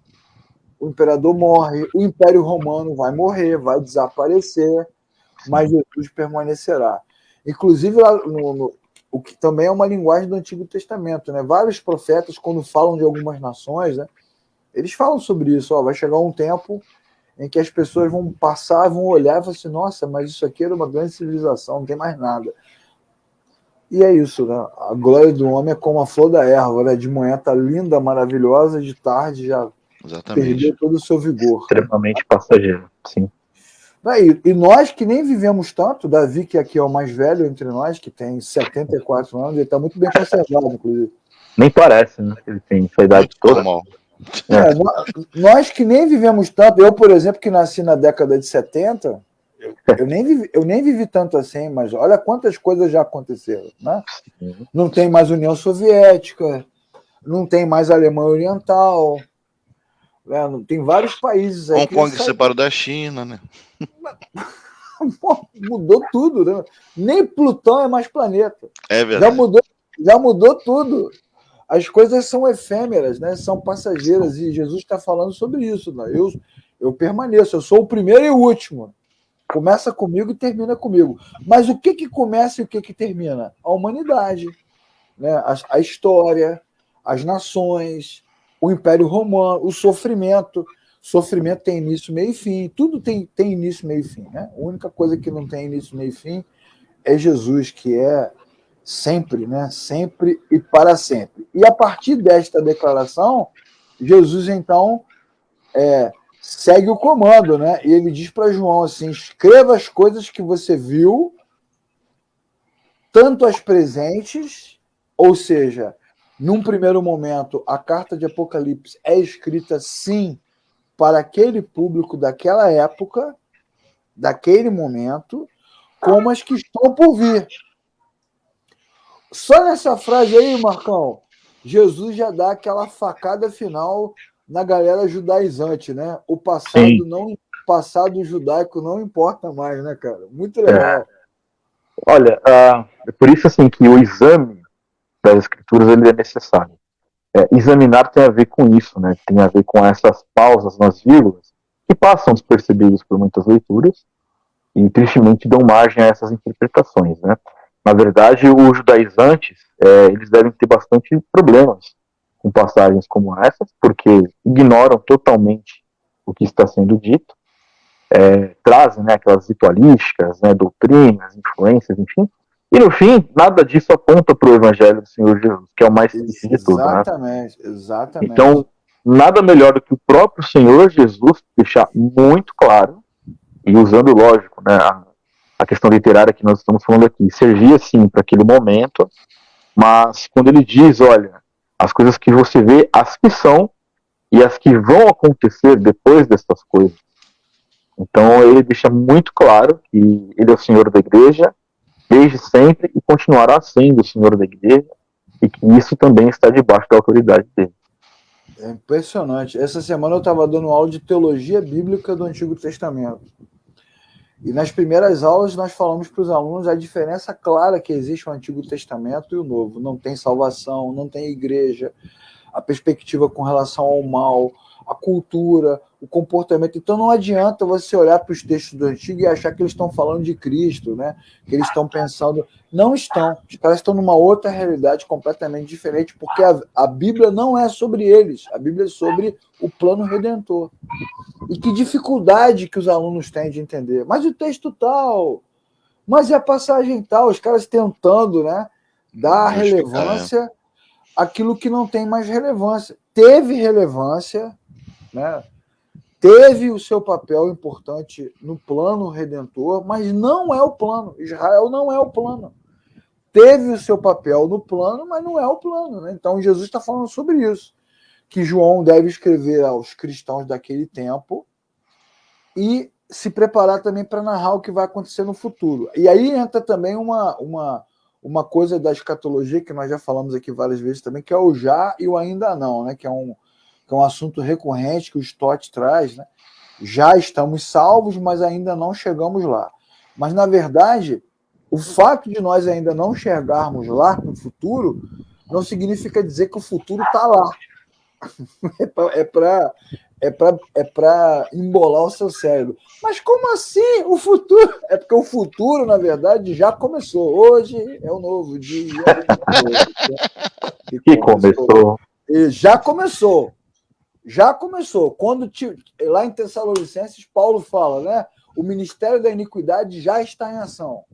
O imperador morre, o Império Romano vai morrer, vai desaparecer, mas Jesus permanecerá. Inclusive, lá o que também é uma linguagem do Antigo Testamento, né? Vários profetas, quando falam de algumas nações, né, eles falam sobre isso. Ó, vai chegar um tempo em que as pessoas vão passar, vão olhar e falar assim, nossa, mas isso aqui era uma grande civilização, não tem mais nada. E é isso, né? A glória do homem é como a flor da erva, né? De manhã tá linda, maravilhosa, de tarde já perdeu todo o seu vigor. Extremamente passageiro, sim. E nós que nem vivemos tanto, Davi, que aqui é o mais velho entre nós, que tem 74 anos, ele está muito bem conservado, inclusive. Nem parece, né? Ele tem essa idade toda. Nós que nem vivemos tanto, eu, por exemplo, que nasci na década de 70, eu nem vivi tanto assim, mas olha quantas coisas já aconteceram, né? Não tem mais União Soviética, não tem mais Alemanha Oriental, né? Tem vários países aí. Hong Kong se separou da China, né? Mudou tudo, né? Nem Plutão é mais planeta. É verdade. Já mudou tudo. As coisas são efêmeras, né? São passageiras, e Jesus está falando sobre isso. Né? Eu permaneço, eu sou o primeiro e o último. Começa comigo e termina comigo. Mas o que começa e o que termina? A humanidade, né? A história, as nações, o Império Romano, o sofrimento. Sofrimento tem início, meio e fim. Tudo tem início, meio e fim. Né? A única coisa que não tem início, meio e fim é Jesus, que é sempre, né? Sempre e para sempre. E a partir desta declaração, Jesus, então, segue o comando, né? E ele diz para João assim, escreva as coisas que você viu, tanto as presentes, ou seja, num primeiro momento, a carta de Apocalipse é escrita, sim, para aquele público daquela época, daquele momento, como as que estão por vir. Só nessa frase aí, Marcão, Jesus já dá aquela facada final na galera judaizante, né? O passado judaico não importa mais, né, cara? Muito legal. Olha, é por isso assim que o exame das escrituras ele é necessário. Examinar tem a ver com isso, né? Tem a ver com essas pausas nas vírgulas que passam despercebidas por muitas leituras e tristemente dão margem a essas interpretações, né? Na verdade, os judaizantes, eles devem ter bastante problemas com passagens como essas, porque ignoram totalmente o que está sendo dito, trazem, né, aquelas ritualísticas, né, doutrinas, influências, enfim, e no fim, nada disso aponta para o Evangelho do Senhor Jesus, que é o mais simples de tudo, né? Exatamente. Então, nada melhor do que o próprio Senhor Jesus deixar muito claro, e usando, lógico, né, a questão literária que nós estamos falando aqui, servia sim para aquele momento, mas quando ele diz, olha, as coisas que você vê, as que são e as que vão acontecer depois dessas coisas. Então ele deixa muito claro que ele é o Senhor da igreja, desde sempre, e continuará sendo o Senhor da igreja, e que isso também está debaixo da autoridade dele. É impressionante. Essa semana eu estava dando aula de teologia bíblica do Antigo Testamento. E nas primeiras aulas nós falamos para os alunos a diferença clara que existe o Antigo Testamento e o Novo. Não tem salvação, não tem igreja, a perspectiva com relação ao mal, a cultura, o comportamento. Então não adianta você olhar para os textos do Antigo e achar que eles estão falando de Cristo, né? Que eles estão pensando... Não estão. Os caras estão numa outra realidade completamente diferente, porque a Bíblia não é sobre eles. A Bíblia é sobre o plano redentor. E que dificuldade que os alunos têm de entender. Mas o texto tal, mas a passagem tal, os caras tentando, né, dar relevância àquilo que não tem mais relevância. Teve relevância, né, teve o seu papel importante no plano redentor, mas não é o plano. Israel não é o plano. Teve o seu papel no plano, mas não é o plano. Né? Então Jesus está falando sobre isso. Que João deve escrever aos cristãos daquele tempo e se preparar também para narrar o que vai acontecer no futuro. E aí entra também uma coisa da escatologia, que nós já falamos aqui várias vezes também, que é o já e o ainda não, né? Que é um assunto recorrente que o Stott traz. Né? Já estamos salvos, mas ainda não chegamos lá. Mas, na verdade, o fato de nós ainda não chegarmos lá no futuro não significa dizer que o futuro está lá. É para embolar o seu cérebro. Mas como assim? O futuro? É porque o futuro, na verdade, já começou. Hoje é o novo dia. Que começou. E já começou. Já começou. Quando lá em Tessalonicenses, Paulo fala, né? O ministério da iniquidade já está em ação.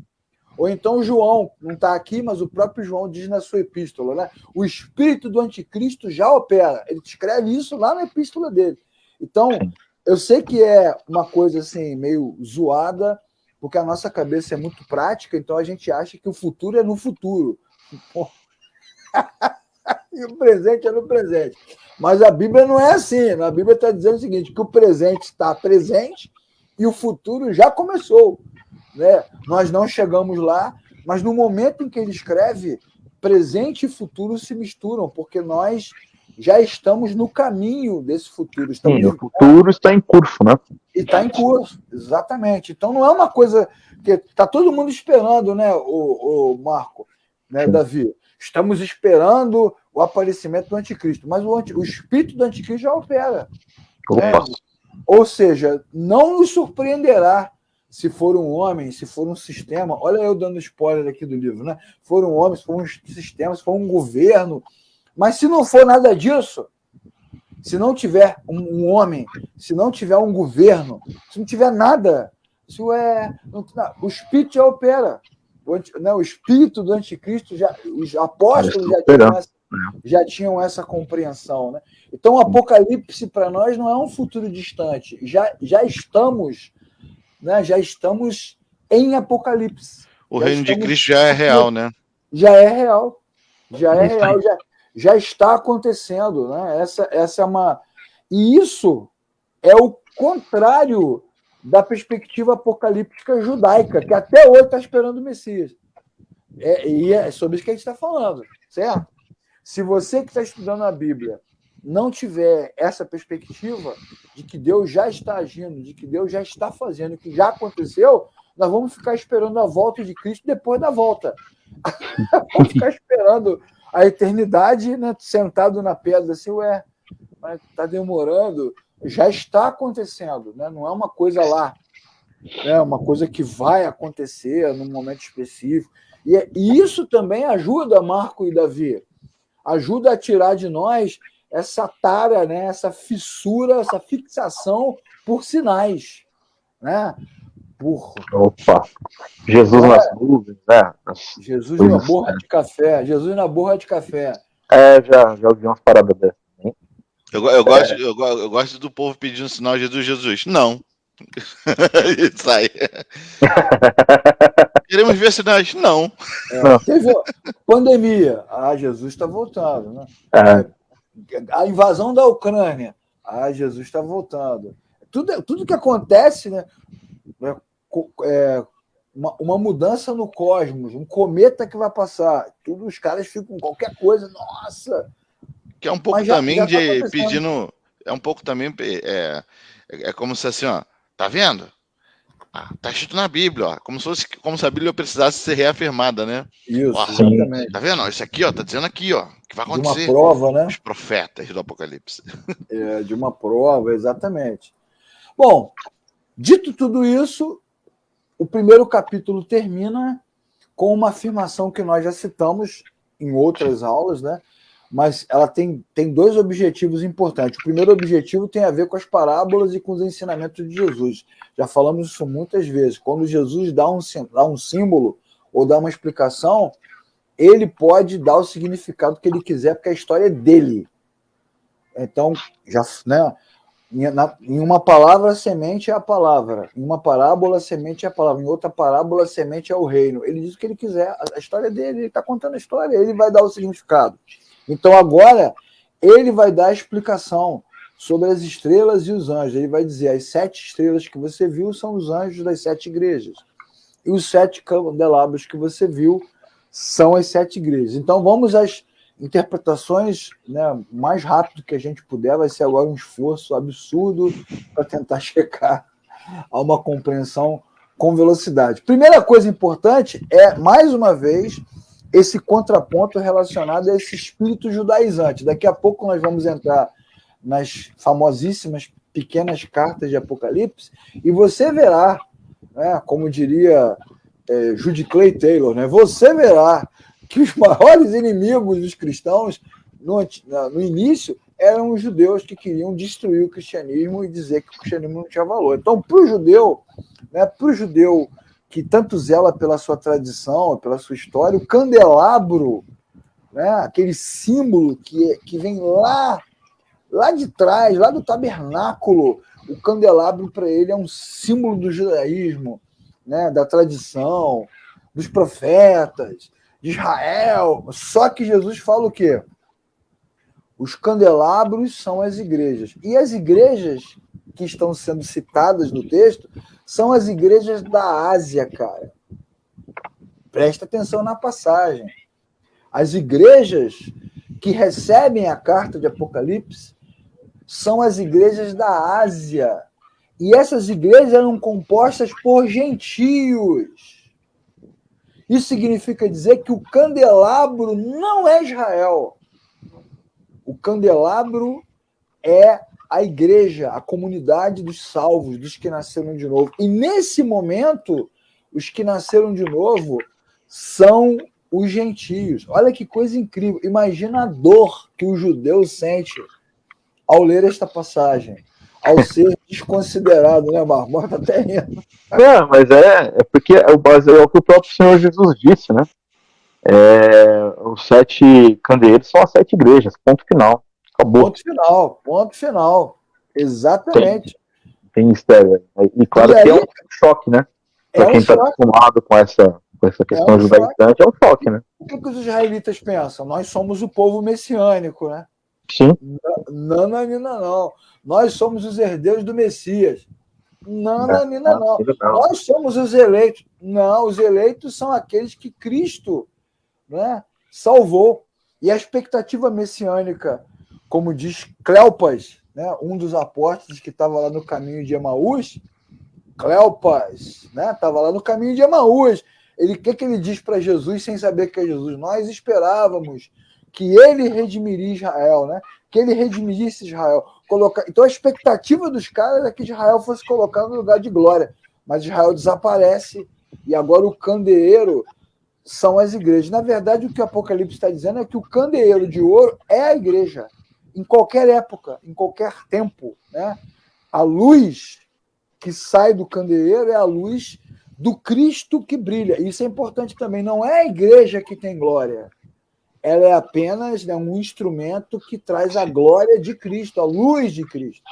Ou então João, não está aqui, mas o próprio João diz na sua epístola, né? O espírito do anticristo já opera. Ele escreve isso lá na epístola dele. Então, eu sei que é uma coisa assim, meio zoada, porque a nossa cabeça é muito prática, então a gente acha que o futuro é no futuro. E o presente é no presente. Mas a Bíblia não é assim. A Bíblia está dizendo o seguinte, que o presente está presente e o futuro já começou. Né? Nós não chegamos lá, mas no momento em que ele escreve, presente e futuro se misturam, porque nós já estamos no caminho desse futuro. Sim, o futuro está em curso, né? E está em curso, exatamente. Então não é uma coisa que está todo mundo esperando, né, o Marco, né, Davi? Estamos esperando o aparecimento do anticristo, mas o espírito do anticristo já opera. Né? Ou seja, não nos surpreenderá se for um homem, se for um sistema. Olha eu dando spoiler aqui do livro, né? Se for um homem, se for um sistema, se for um governo. Mas se não for nada disso, se não tiver um homem, se não tiver um governo, se não tiver nada, o espírito já opera. O espírito do anticristo, os apóstolos já tinham essa compreensão. Né? Então, o Apocalipse para nós não é um futuro distante. Já estamos, né? Já estamos em Apocalipse. O reino de Cristo já é real, né? Já é real. Já está acontecendo. Né? Essa é uma... E isso é o contrário da perspectiva apocalíptica judaica, que até hoje está esperando o Messias. E é sobre isso que a gente está falando, certo? Se você que está estudando a Bíblia não tiver essa perspectiva de que Deus já está agindo, de que Deus já está fazendo, que já aconteceu, nós vamos ficar esperando a volta de Cristo depois da volta. Vamos ficar esperando a eternidade, né, sentado na pedra, assim, mas está demorando. Já está acontecendo, né? Não é uma coisa lá, é uma coisa que vai acontecer num momento específico. E isso também ajuda Marco e Davi, ajuda a tirar de nós essa tara, né? Essa fissura, essa fixação por sinais, né? Opa, Jesus nas nuvens, né? Jesus na borra de café, Jesus na borra de café. Já ouvi umas paradas dessas. Eu gosto do povo pedindo sinal, Jesus, Jesus. Não. Isso aí. Queremos ver sinais? Não. Teve pandemia. Jesus está voltando. Né? A invasão da Ucrânia. Jesus está voltando. Tudo que acontece, né? Uma mudança no cosmos, um cometa que vai passar. Tudo os caras ficam qualquer coisa. Nossa! Que é um pouco também de pedindo. É um pouco também. É como se assim, ó. Tá vendo? Tá escrito na Bíblia, ó. Como se a Bíblia precisasse ser reafirmada, né? Isso, ó, exatamente. Tá vendo? Isso aqui, ó, tá dizendo aqui, ó, que vai acontecer. De uma prova, né? Os profetas do Apocalipse. De uma prova, exatamente. Bom, dito tudo isso, o primeiro capítulo termina com uma afirmação que nós já citamos em outras aulas, né? Mas ela tem dois objetivos importantes. O primeiro objetivo tem a ver com as parábolas e com os ensinamentos de Jesus. Já falamos isso muitas vezes. Quando Jesus dá um símbolo ou dá uma explicação, ele pode dar o significado que ele quiser, porque a história é dele. Então, já, né? Em uma palavra, a semente é a palavra. Em uma parábola, a semente é a palavra. Em outra parábola, a semente é o reino. Ele diz o que ele quiser. A história é dele, ele está contando a história, ele vai dar o significado. Então, agora, ele vai dar a explicação sobre as estrelas e os anjos. Ele vai dizer, as 7 estrelas que você viu são os anjos das 7 igrejas. E os 7 candelabros que você viu são as 7 igrejas. Então, vamos às interpretações, né, mais rápido que a gente puder. Vai ser agora um esforço absurdo para tentar chegar a uma compreensão com velocidade. Primeira coisa importante é, mais uma vez, esse contraponto relacionado a esse espírito judaizante. Daqui a pouco nós vamos entrar nas famosíssimas pequenas cartas de Apocalipse e você verá, né, como diria Judy Clay Taylor, né, você verá que os maiores inimigos dos cristãos no início eram os judeus que queriam destruir o cristianismo e dizer que o cristianismo não tinha valor. Então, para o judeu, né, que tanto zela pela sua tradição, pela sua história, o candelabro, né, aquele símbolo que vem lá de trás, lá do tabernáculo, o candelabro para ele é um símbolo do judaísmo, né, da tradição, dos profetas, de Israel. Só que Jesus fala o quê? Os candelabros são as igrejas. E as igrejas que estão sendo citadas no texto são as igrejas da Ásia, cara. Presta atenção na passagem. As igrejas que recebem a carta de Apocalipse são as igrejas da Ásia. E essas igrejas eram compostas por gentios. Isso significa dizer que o candelabro não é Israel. O candelabro é a igreja, a comunidade dos salvos, dos que nasceram de novo. E nesse momento, os que nasceram de novo são os gentios. Olha que coisa incrível. Imagina a dor que o judeu sente ao ler esta passagem, ao ser desconsiderado, né, Marco? Tá até rindo. Não, mas é porque é o que o próprio Senhor Jesus disse, né? Os 7 candeeiros são as 7 igrejas, ponto final. Acabou. Ponto final. Exatamente. Tem mistério. E claro que é um choque, né? Para quem está acostumado com essa questão judaizante, é um choque, né? O que os israelitas pensam? Nós somos o povo messiânico, né? Sim. Não. Nós somos os herdeiros do Messias. Não. Nós somos os eleitos. Não, os eleitos são aqueles que Cristo, né, salvou. E a expectativa messiânica, como diz Cleopas, né, um dos apóstolos que estava lá no caminho de Emaús, Cleopas, né, estava lá no caminho de Emaús. O que ele diz para Jesus sem saber que é Jesus? Nós esperávamos que ele redimiria Israel, né? Que ele redimisse Israel. Então a expectativa dos caras é que Israel fosse colocado no lugar de glória, mas Israel desaparece e agora o candeeiro são as igrejas. Na verdade, o que o Apocalipse está dizendo é que o candeeiro de ouro é a igreja, em qualquer época, em qualquer tempo, né? A luz que sai do candeeiro é a luz do Cristo que brilha. Isso é importante também. Não é a igreja que tem glória. Ela é apenas, né, um instrumento que traz a glória de Cristo, a luz de Cristo.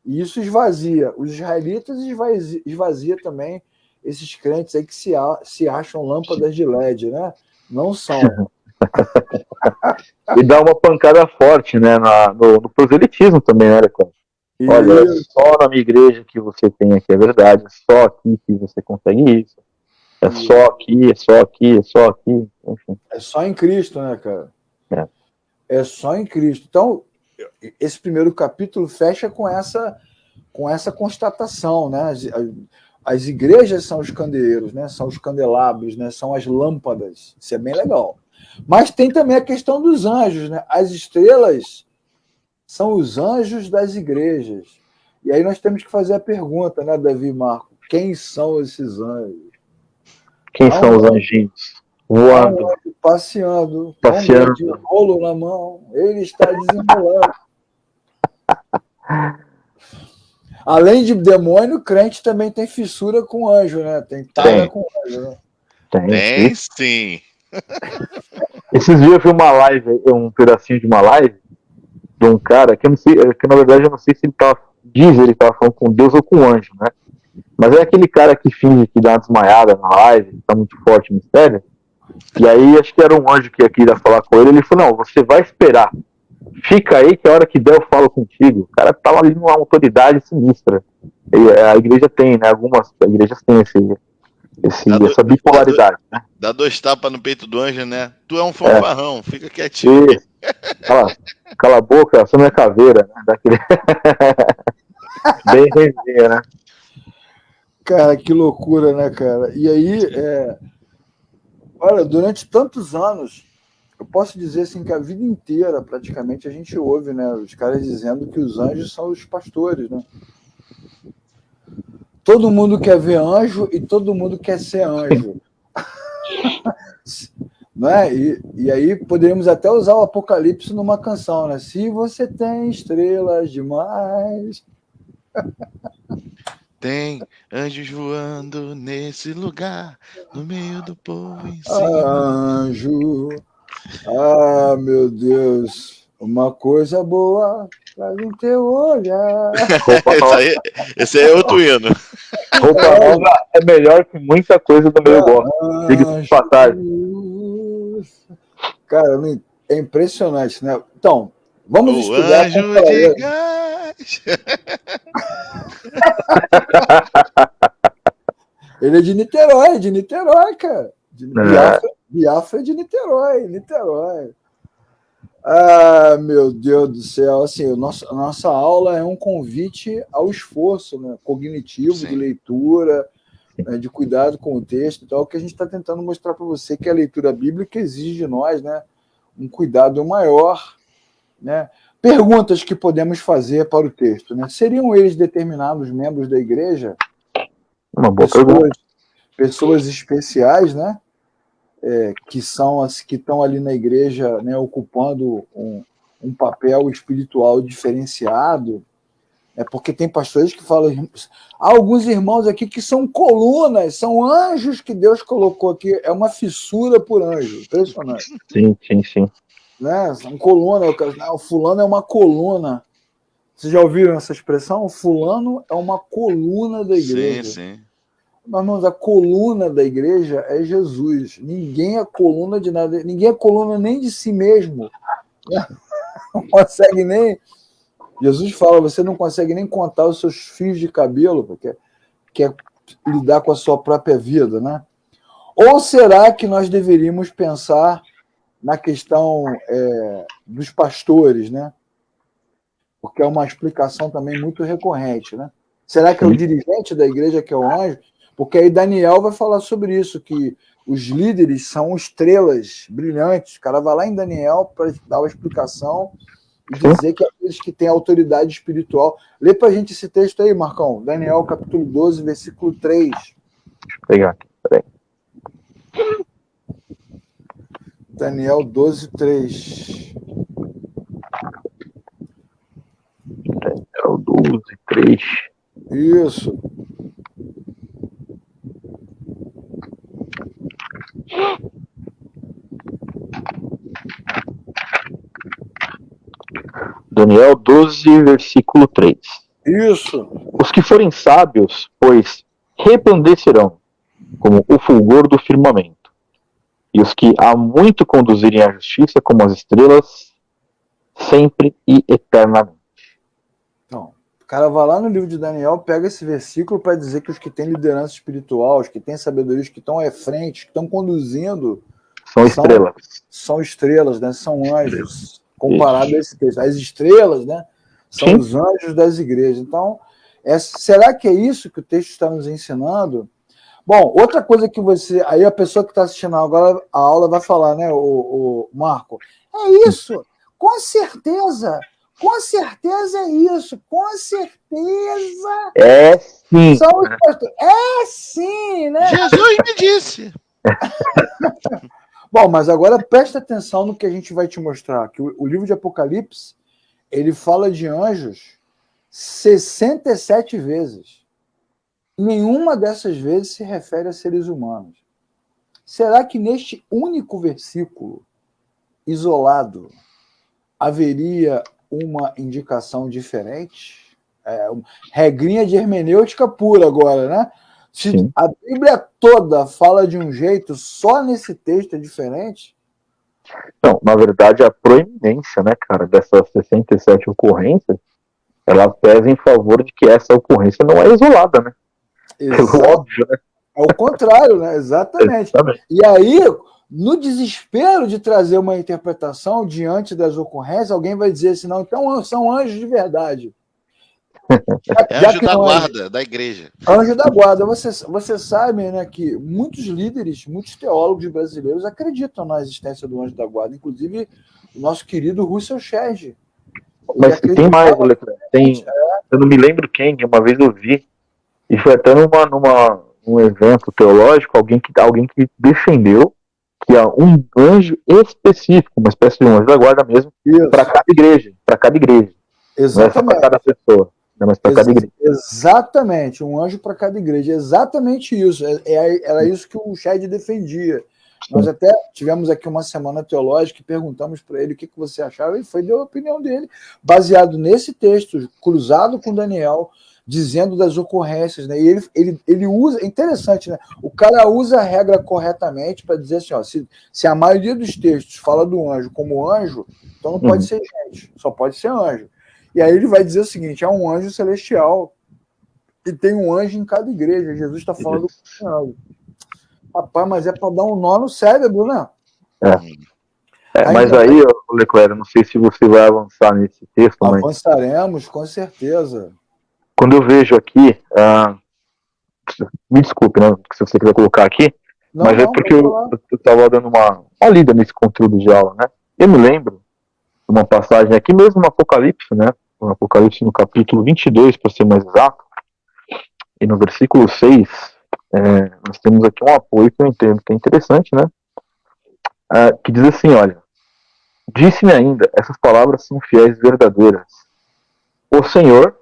E isso esvazia os israelitas e esvazia também esses crentes aí que se acham lâmpadas de LED, né? Não são. E dá uma pancada forte, né, no proselitismo também, né, Lecon? Olha, é só na minha igreja que você tem aqui a verdade, é só aqui que você consegue isso. É só aqui, é só aqui, é só aqui, enfim. É só em Cristo, né, cara? É só em Cristo. Então, esse primeiro capítulo fecha com essa constatação, né? As igrejas são os candeeiros, né? São os candelabros, né? São as lâmpadas. Isso é bem legal. Mas tem também a questão dos anjos, né? As estrelas são os anjos das igrejas. E aí nós temos que fazer a pergunta, né, Davi e Marco? Quem são esses anjos? Quem são os anjinhos? Voando. Passeando. Com um rolo na mão. Ele está desenrolando. Além de demônio, o crente também tem fissura com anjo, né? Tem tara com anjo, né? Tem sim. Esses dias eu vi uma live, um pedacinho de uma live de um cara que eu não sei, que na verdade eu não sei se ele tava falando com Deus ou com o anjo, né? Mas é aquele cara que finge que dá uma desmaiada na live, tá muito forte no mistério. E aí acho que era um anjo que queria falar com ele falou, não, você vai esperar. Fica aí que a hora que der eu falo contigo. O cara tava ali numa autoridade sinistra. E a igreja tem, né? Algumas igrejas têm essa bipolaridade, né? Dá 2 tapas no peito do anjo, né? Tu é um fanfarrão, fica quietinho. Cala a boca, você não é caveira, né? Daquele... Bem resenha, né? Cara, que loucura, né, cara? E aí, olha, durante tantos anos, eu posso dizer assim que a vida inteira, praticamente, a gente ouve, né, os caras dizendo que os anjos são os pastores, né? Todo mundo quer ver anjo e todo mundo quer ser anjo. Né? E aí poderíamos até usar o Apocalipse numa canção, né? Se você tem estrelas demais. Tem anjos voando nesse lugar, no meio do povo em cima. Anjo, meu Deus, uma coisa boa faz em teu olhar. Esse aí é outro hino. Roupa nova é melhor que muita coisa do meu gosto. Diga-se de passagem. Cara, é impressionante, né? Então, vamos o estudar. Anjo de gás. Ele é de Niterói, cara. Biafra é de Niterói. Meu Deus do céu. Assim, a nossa aula é um convite ao esforço, né, cognitivo, de leitura, né, de cuidado com o texto. Então, é o que a gente está tentando mostrar para você, que a leitura bíblica exige de nós, né, um cuidado maior, né? Perguntas que podemos fazer para o texto, né? Seriam eles determinados membros da igreja? Uma boa pergunta. Pessoas especiais, né? Que são as que estão ali na igreja, né, ocupando um papel espiritual diferenciado, porque tem pastores que falam, há alguns irmãos aqui que são colunas, são anjos que Deus colocou aqui, é uma fissura por anjo, impressionante. Sim. Né? São coluna, o fulano é uma coluna. Vocês já ouviram essa expressão? O fulano é uma coluna da igreja. Sim. Mas, irmãos, a coluna da igreja é Jesus. Ninguém é coluna de nada. Ninguém é coluna nem de si mesmo. Não consegue nem... Jesus fala, você não consegue nem contar os seus fios de cabelo, porque quer lidar com a sua própria vida, né? Ou será que nós deveríamos pensar na questão dos pastores, né? Porque é uma explicação também muito recorrente, né? Será que é o dirigente da igreja que é o anjo? Porque aí Daniel vai falar sobre isso, que os líderes são estrelas brilhantes. O cara vai lá em Daniel para dar uma explicação e dizer que aqueles que têm autoridade espiritual... Lê para a gente esse texto aí, Marcão. Daniel, capítulo 12, versículo 3. Deixa eu pegar aqui, peraí. Daniel 12:3. É o 12:3. Isso. Daniel 12, versículo 3. Isso. Os que forem sábios, pois, resplandecerão como o fulgor do firmamento. E os que há muito conduzirem a justiça como as estrelas, sempre e eternamente. Então, o cara vai lá no livro de Daniel, pega esse versículo para dizer que os que têm liderança espiritual, os que têm sabedoria, os que estão à frente, que estão conduzindo, São estrelas. São estrelas, né? São anjos. Comparado a esse texto. As estrelas, né? São Sim. os anjos das igrejas. Então, será que é isso que o texto está nos ensinando? Bom, outra coisa que você... Aí a pessoa que está assistindo agora a aula vai falar, né, o Marco? É isso! Com certeza é isso! Com certeza! É sim. São os pastores. É sim, né? Jesus me disse. Bom, mas agora presta atenção no que a gente vai te mostrar, que o livro de Apocalipse, ele fala de anjos 67 vezes. Nenhuma dessas vezes se refere a seres humanos. Será que neste único versículo, isolado, haveria uma indicação diferente? Regrinha de hermenêutica pura agora, né? Se Sim. a Bíblia toda fala de um jeito, só nesse texto é diferente? Não, na verdade, a proeminência, né, cara, dessas 67 ocorrências, ela pesa em favor de que essa ocorrência não é isolada, né? Pelo óbvio, né? É o contrário, né? Exatamente. E aí, no desespero de trazer uma interpretação diante das ocorrências, alguém vai dizer assim, não, então são anjos de verdade. É anjo da guarda da igreja. Anjo da guarda. Você sabe, né, que muitos líderes, muitos teólogos brasileiros acreditam na existência do anjo da guarda, inclusive o nosso querido Russell Shedd. Mas tem mais, Leclerc. Eu não me lembro quem, uma vez eu vi, e foi até num evento teológico, alguém que defendeu que há um anjo específico, uma espécie de um anjo da guarda mesmo, para cada igreja. Exatamente. Não é só para cada pessoa, mas para cada igreja. Exatamente, um anjo para cada igreja. Exatamente isso. Era isso que o Shedd defendia. Nós até tivemos aqui uma semana teológica e perguntamos para ele o que você achava, e foi deu a opinião dele, baseado nesse texto, cruzado com Daniel, dizendo das ocorrências, né? E ele usa, é interessante, né? O cara usa a regra corretamente para dizer assim, ó, se a maioria dos textos fala do anjo como anjo, então não pode ser gente, só pode ser anjo. E aí ele vai dizer o seguinte, é um anjo celestial e tem um anjo em cada igreja. Jesus está falando com anjo. Rapaz, mas é para dar um nó no cérebro, né? Mas aí, Leclerc, não sei se você vai avançar nesse texto, avançaremos, com certeza. Quando eu vejo aqui, me desculpe, né, se você quiser colocar aqui, mas é porque eu estava dando uma lida nesse conteúdo de aula, né? Eu me lembro de uma passagem aqui mesmo no Apocalipse, né? No Apocalipse no capítulo 22, para ser mais exato, e no versículo 6, nós temos aqui um apoio que eu entendo que é interessante, né? Que diz assim, olha, disse-me ainda, essas palavras são fiéis e verdadeiras. O Senhor,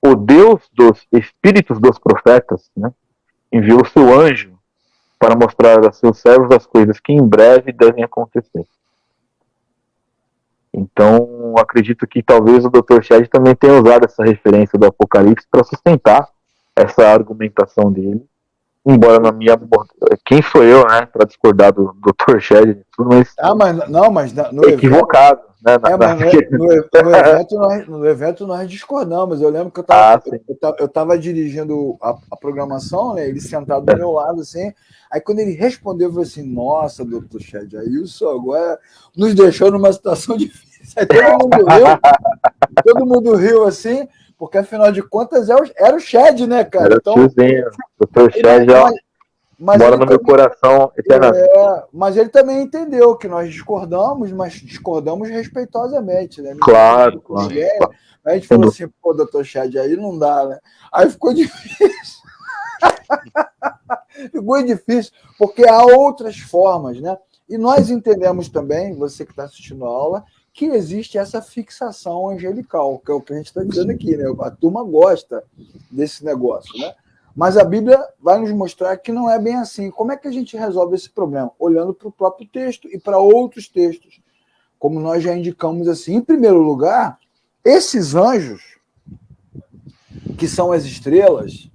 o Deus dos espíritos dos profetas, né, enviou seu anjo para mostrar a seus servos as coisas que em breve devem acontecer. Então, acredito que talvez o Dr. Shedd também tenha usado essa referência do Apocalipse para sustentar essa argumentação dele. Embora na minha... Quem sou eu, né, para discordar do Dr. Shedd e tudo, mas... mas no equivocado. No evento nós discordamos. Eu lembro que eu estava dirigindo a programação, né, ele sentado do meu lado, assim. Aí quando ele respondeu, eu falei assim, nossa, Dr. Shedd, aí isso agora nos deixou numa situação difícil. Aí todo mundo riu assim, porque afinal de contas era o Shedd, né, cara? Era então, o tiozinho, Dr. Shedd, mora no meu coração eternamente. Mas ele também entendeu que nós discordamos, mas discordamos respeitosamente, né? Claro. Aí a gente falou assim, pô, Dr. Shedd, aí não dá, né? Aí ficou difícil. Ficou difícil, porque há outras formas, né? E nós entendemos também, você que está assistindo a aula, que existe essa fixação angelical, que é o que a gente está dizendo aqui, né? A turma gosta desse negócio, né? Mas a Bíblia vai nos mostrar que não é bem assim. Como é que a gente resolve esse problema? Olhando para o próprio texto e para outros textos, como nós já indicamos assim. Em primeiro lugar, esses anjos, que são as estrelas,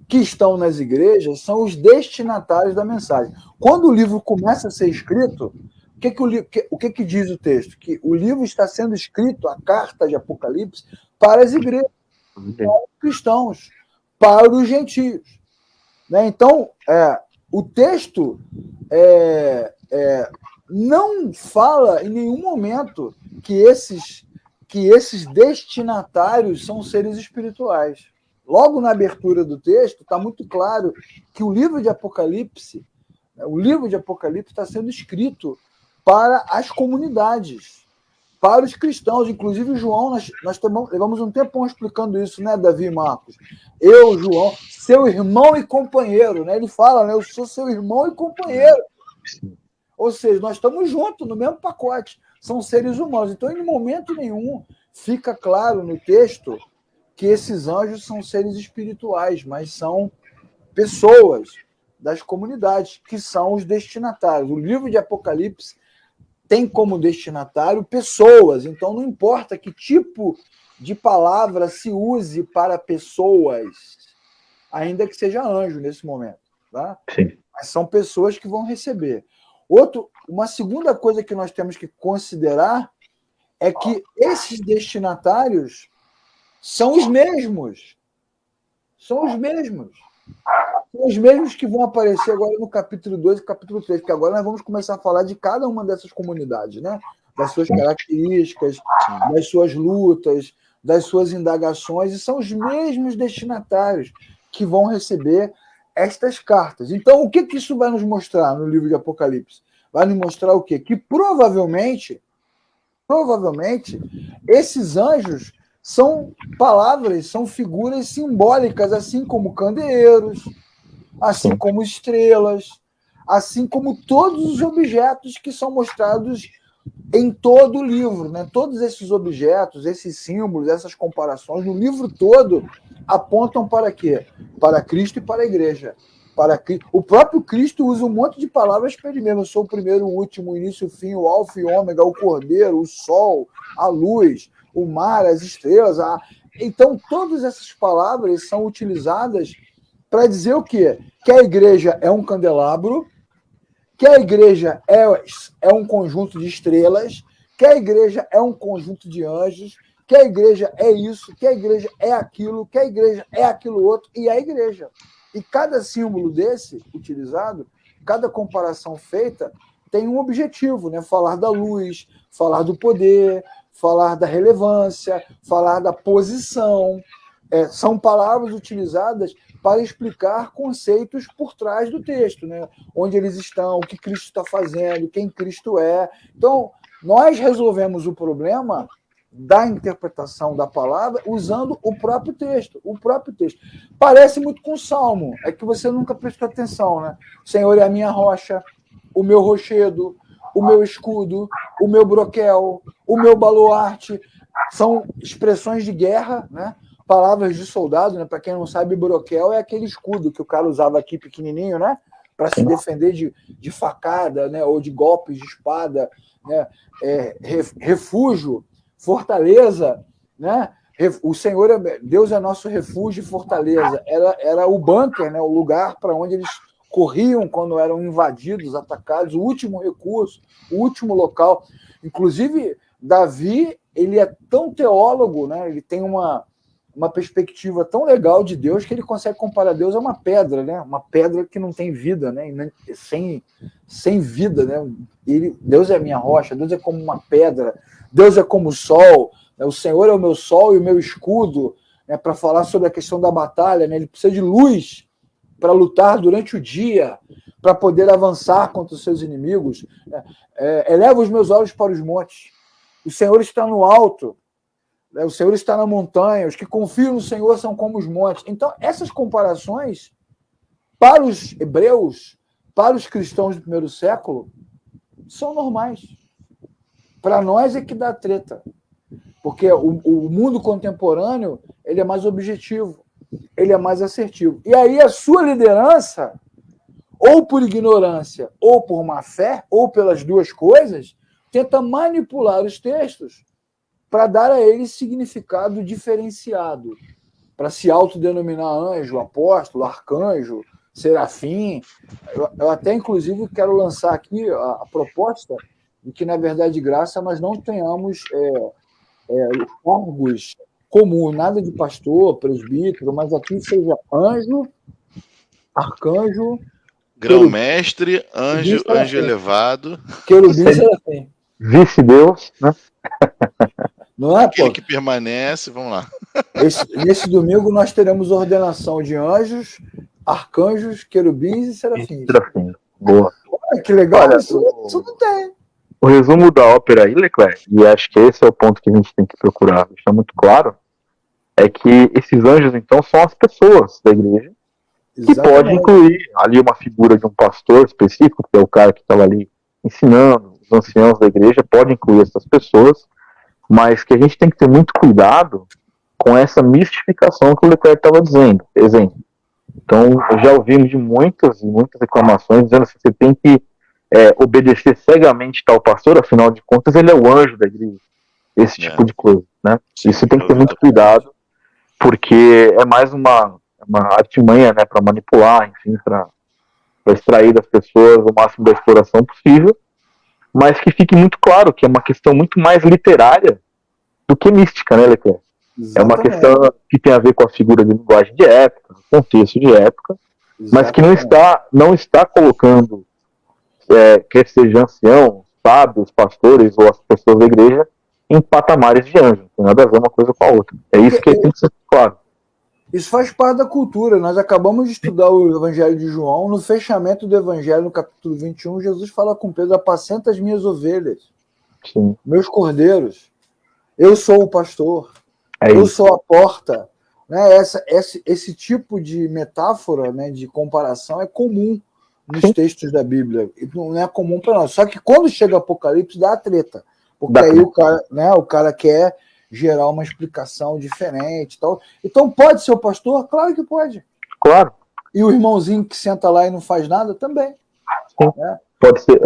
que estão nas igrejas, são os destinatários da mensagem. Quando o livro começa a ser escrito, o que diz o texto? Que o livro está sendo escrito, a carta de Apocalipse, para as igrejas, para os cristãos, para os gentios. Né? Então, o texto não fala em nenhum momento que esses destinatários são seres espirituais. Logo na abertura do texto, está muito claro que o livro de Apocalipse está sendo escrito para as comunidades, para os cristãos. Inclusive, João, nós levamos um tempão explicando isso, né, Davi e Marcos? Eu, João, seu irmão e companheiro, né? Ele fala, né? Eu sou seu irmão e companheiro. Ou seja, nós estamos juntos no mesmo pacote. São seres humanos. Então, em momento nenhum, fica claro no texto que esses anjos são seres espirituais, mas são pessoas das comunidades, que são os destinatários. O livro de Apocalipse tem como destinatário pessoas, então não importa que tipo de palavra se use para pessoas, ainda que seja anjo nesse momento. Tá? Sim. Mas são pessoas que vão receber. Uma segunda coisa que nós temos que considerar é que esses destinatários são os mesmos. São os mesmos. São os mesmos que vão aparecer agora no capítulo 2 e capítulo 3, porque agora nós vamos começar a falar de cada uma dessas comunidades, né? Das suas características, das suas lutas, das suas indagações, e são os mesmos destinatários que vão receber estas cartas. Então, o que isso vai nos mostrar no livro de Apocalipse? Vai nos mostrar o quê? Que provavelmente, esses anjos são palavras, são figuras simbólicas, assim como candeeiros, assim como estrelas, assim como todos os objetos que são mostrados em todo o livro. Né? Todos esses objetos, esses símbolos, essas comparações, no livro todo, apontam para quê? Para Cristo e para a igreja. O próprio Cristo usa um monte de palavras para ele mesmo. Eu sou o primeiro, o último, o início, o fim, o alfa e o ômega, o cordeiro, o sol, a luz, o mar, as estrelas. Então, todas essas palavras são utilizadas para dizer o quê? Que a igreja é um candelabro, que a igreja é um conjunto de estrelas, que a igreja é um conjunto de anjos, que a igreja é isso, que a igreja é aquilo, que a igreja é aquilo outro, e a igreja. E cada símbolo desse utilizado, cada comparação feita, tem um objetivo, né? Falar da luz, falar do poder, falar da relevância, falar da posição. São palavras utilizadas para explicar conceitos por trás do texto, né? Onde eles estão, o que Cristo está fazendo, quem Cristo é. Então, nós resolvemos o problema da interpretação da palavra usando o próprio texto. O próprio texto. Parece muito com o Salmo, é que você nunca prestou atenção, né? O Senhor é a minha rocha, o meu rochedo, o meu escudo, o meu broquel, o meu baluarte. São expressões de guerra, né? Palavras de soldado, né? Para quem não sabe, broquel é aquele escudo que o cara usava aqui pequenininho, né? Para se defender de facada, né? Ou de golpes de espada, né? Refúgio, fortaleza, né? O Senhor, Deus é nosso refúgio e fortaleza. Era o bunker, né? O lugar para onde eles corriam quando eram invadidos, atacados, o último recurso, o último local. Inclusive, Davi, ele é tão teólogo, né? Ele tem uma perspectiva tão legal de Deus que ele consegue comparar Deus a uma pedra, né? Uma pedra que não tem vida, né? Sem vida, né? Deus é a minha rocha, Deus é como uma pedra, Deus é como o sol, né? O Senhor é o meu sol e o meu escudo, né? Para falar sobre a questão da batalha, né? Ele precisa de luz para lutar durante o dia, para poder avançar contra os seus inimigos. Eleva os meus olhos para os montes. O Senhor está no alto. O Senhor está na montanha, os que confiam no Senhor são como os montes. Então, essas comparações, para os hebreus, para os cristãos do primeiro século, são normais. Para nós é que dá treta. Porque o mundo contemporâneo ele é mais objetivo, ele é mais assertivo. E aí a sua liderança, ou por ignorância, ou por má fé, ou pelas duas coisas, tenta manipular os textos para dar a eles significado diferenciado, para se autodenominar anjo, apóstolo, arcanjo, serafim. Eu até, inclusive, quero lançar aqui a proposta de que, na verdade, de graça, nós não tenhamos cargos comuns, nada de pastor, presbítero, mas aqui seja anjo, arcanjo, grão-mestre, anjo elevado, querubim, serafim. Vice-deus, né? Não é, aquele pô? que permanece, vamos lá. Nesse domingo nós teremos ordenação de anjos, arcanjos, querubins e serafins. Boa. Olha, que legal. Olha, isso não tem. O resumo da ópera aí, Leclerc, e acho que esse é o ponto que a gente tem que procurar deixar muito claro, é que esses anjos, então, são as pessoas da igreja, que pode incluir ali uma figura de um pastor específico, que é o cara que estava ali ensinando, os anciãos da igreja, pode incluir essas pessoas, mas que a gente tem que ter muito cuidado com essa mistificação que o Leclerc estava dizendo. Exemplo. Então, eu já ouvimos de muitas e muitas reclamações dizendo assim, você tem que obedecer cegamente tal pastor, afinal de contas ele é o anjo da igreja. Esse tipo de coisa, né? Sim, isso tem que ter muito cuidado, porque é mais uma artimanha, né, para manipular, enfim, para extrair das pessoas o máximo da exploração possível, mas que fique muito claro que é uma questão muito mais literária do que mística, né, Leclerc? É uma questão que tem a ver com a figura de linguagem de época, contexto de época, mas que não está colocando, quer seja ancião, sábios, pastores ou as pessoas da igreja, em patamares de anjo. Não tem nada a ver uma coisa com a outra. É isso que tem que ser claro. Isso faz parte da cultura. Nós acabamos de estudar o Evangelho de João. No fechamento do Evangelho, no capítulo 21, Jesus fala com Pedro: apacenta as minhas ovelhas, Sim. meus cordeiros. Eu sou o pastor. Eu sou a porta. Né? Esse tipo de metáfora, né, de comparação é comum nos textos da Bíblia. Não é comum para nós. Só que quando chega o Apocalipse, dá a treta. Porque aí o cara quer gerar uma explicação diferente. Tal. Então, pode ser o pastor? Claro que pode. Claro. E o irmãozinho que senta lá e não faz nada? Também. Sim. Né? Pode ser,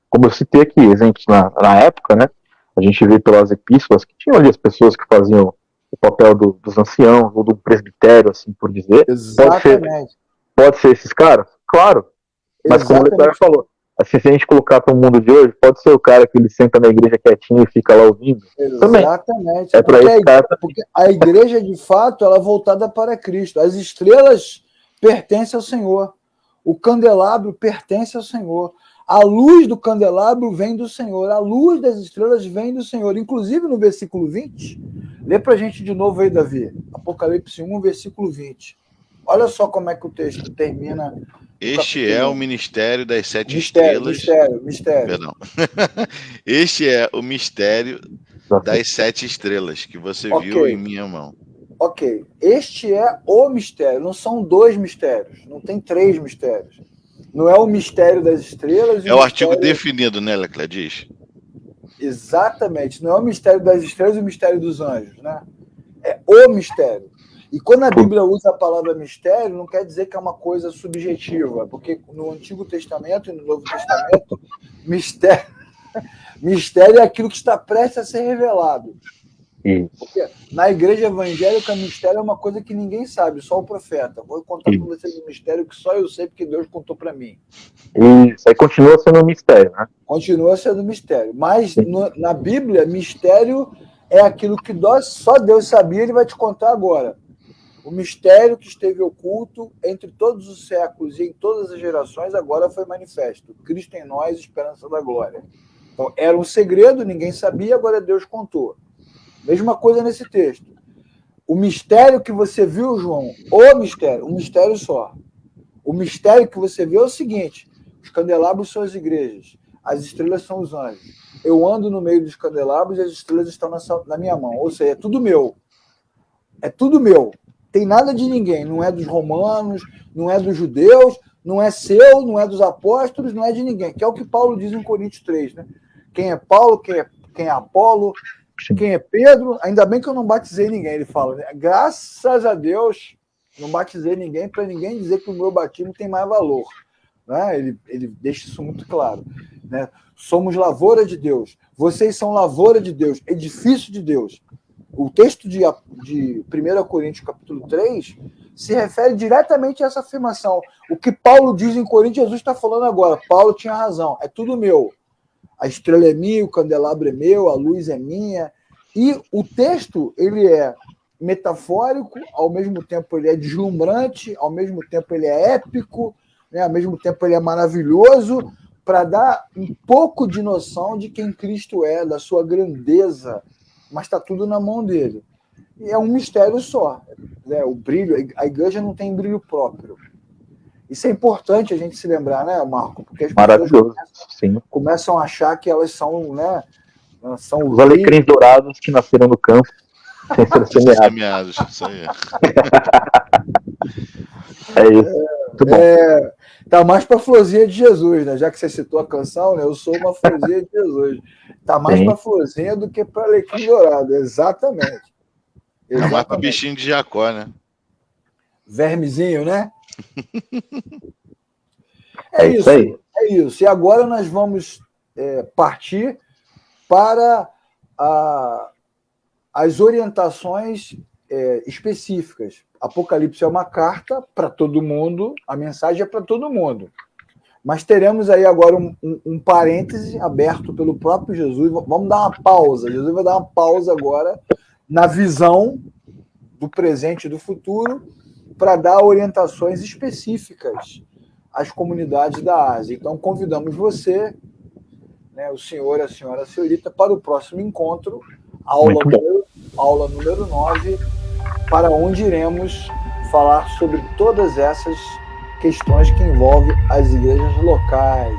como eu citei aqui, exemplos na época, né? A gente vê pelas epístolas que tinham ali as pessoas que faziam o papel dos anciãos, ou do presbitério, assim por dizer. Exatamente. Pode ser esses caras? Claro. Mas como o Leclerc falou, assim, se a gente colocar para o mundo de hoje, pode ser o cara que ele senta na igreja quietinho e fica lá ouvindo. Exatamente. É para esse cara. Porque a igreja, de fato, ela é voltada para Cristo. As estrelas pertencem ao Senhor. O candelabro pertence ao Senhor. A luz do candelabro vem do Senhor. A luz das estrelas vem do Senhor. Inclusive, no versículo 20, lê para a gente de novo aí, Davi. Apocalipse 1, versículo 20. Olha só como é que o texto termina. Este é o ministério das sete estrelas. Mistério. Perdão. Este é o mistério das sete estrelas que você viu em minha mão. Ok. Este é o mistério. Não são dois mistérios. Não tem três mistérios. Não é o mistério das estrelas. É o artigo definido, né, Leclerc? Diz. Exatamente. Não é o mistério das estrelas e o mistério dos anjos, né? É o mistério. E quando a Bíblia usa a palavra mistério, não quer dizer que é uma coisa subjetiva, porque no Antigo Testamento e no Novo Testamento, mistério é aquilo que está prestes a ser revelado. Porque na igreja evangélica, mistério é uma coisa que ninguém sabe, só o profeta. Vou contar para vocês um mistério que só eu sei, porque Deus contou para mim. Isso aí continua sendo um mistério, né? Continua sendo mistério. Mas na Bíblia, mistério é aquilo que só Deus sabia, ele vai te contar agora. O mistério que esteve oculto entre todos os séculos e em todas as gerações agora foi manifesto. Cristo em nós, esperança da glória. Então, era um segredo, ninguém sabia, agora Deus contou. Mesma coisa nesse texto. O mistério que você viu, João, um mistério só. O mistério que você viu é o seguinte: os candelabros são as igrejas, as estrelas são os anjos. Eu ando no meio dos candelabros e as estrelas estão na minha mão. Ou seja, é tudo meu. É tudo meu. Tem nada de ninguém. Não é dos romanos, não é dos judeus, não é seu, não é dos apóstolos, não é de ninguém, que é o que Paulo diz em Coríntios 3, né? Quem é Paulo, quem é Apolo, quem é Pedro, ainda bem que eu não batizei ninguém, ele fala, né? Graças a Deus, não batizei ninguém para ninguém dizer que o meu batismo tem mais valor, né? Ele deixa isso muito claro, né? Somos lavoura de Deus, vocês são lavoura de Deus, edifício de Deus. O texto de 1 Coríntios capítulo 3 se refere diretamente a essa afirmação. O que Paulo diz em Coríntios, Jesus está falando agora. Paulo tinha razão, é tudo meu. A estrela é minha, o candelabro é meu, a luz é minha. E o texto, ele é metafórico, ao mesmo tempo ele é deslumbrante, ao mesmo tempo ele é épico, né? Ao mesmo tempo ele é maravilhoso, para dar um pouco de noção de quem Cristo é, da sua grandeza, mas está tudo na mão dele. E é um mistério só, né? O brilho, a igreja não tem brilho próprio. Isso é importante a gente se lembrar, né, Marco? Porque as pessoas começam a achar que elas são, né, são os alecrins dourados que nasceram no campo sem ser semeados. Isso aí. É isso. Muito bom. Tá mais para a florzinha de Jesus, né? Já que você citou a canção, né? Eu sou uma florzinha de Jesus. Tá mais para a florzinha do que para alecrim dourado. Exatamente. Tá mais para bichinho de Jacó, né? Vermezinho, né? É isso. É isso. E agora nós vamos partir para as orientações específicas. Apocalipse é uma carta para todo mundo, a mensagem é para todo mundo. Mas teremos aí agora um parêntese aberto pelo próprio Jesus. Vamos dar uma pausa. Jesus vai dar uma pausa agora na visão do presente e do futuro para dar orientações específicas às comunidades da Ásia. Então, convidamos você, né, o senhor, a senhora, a senhorita, para o próximo encontro, aula número 9, para onde iremos falar sobre todas essas questões que envolvem as igrejas locais.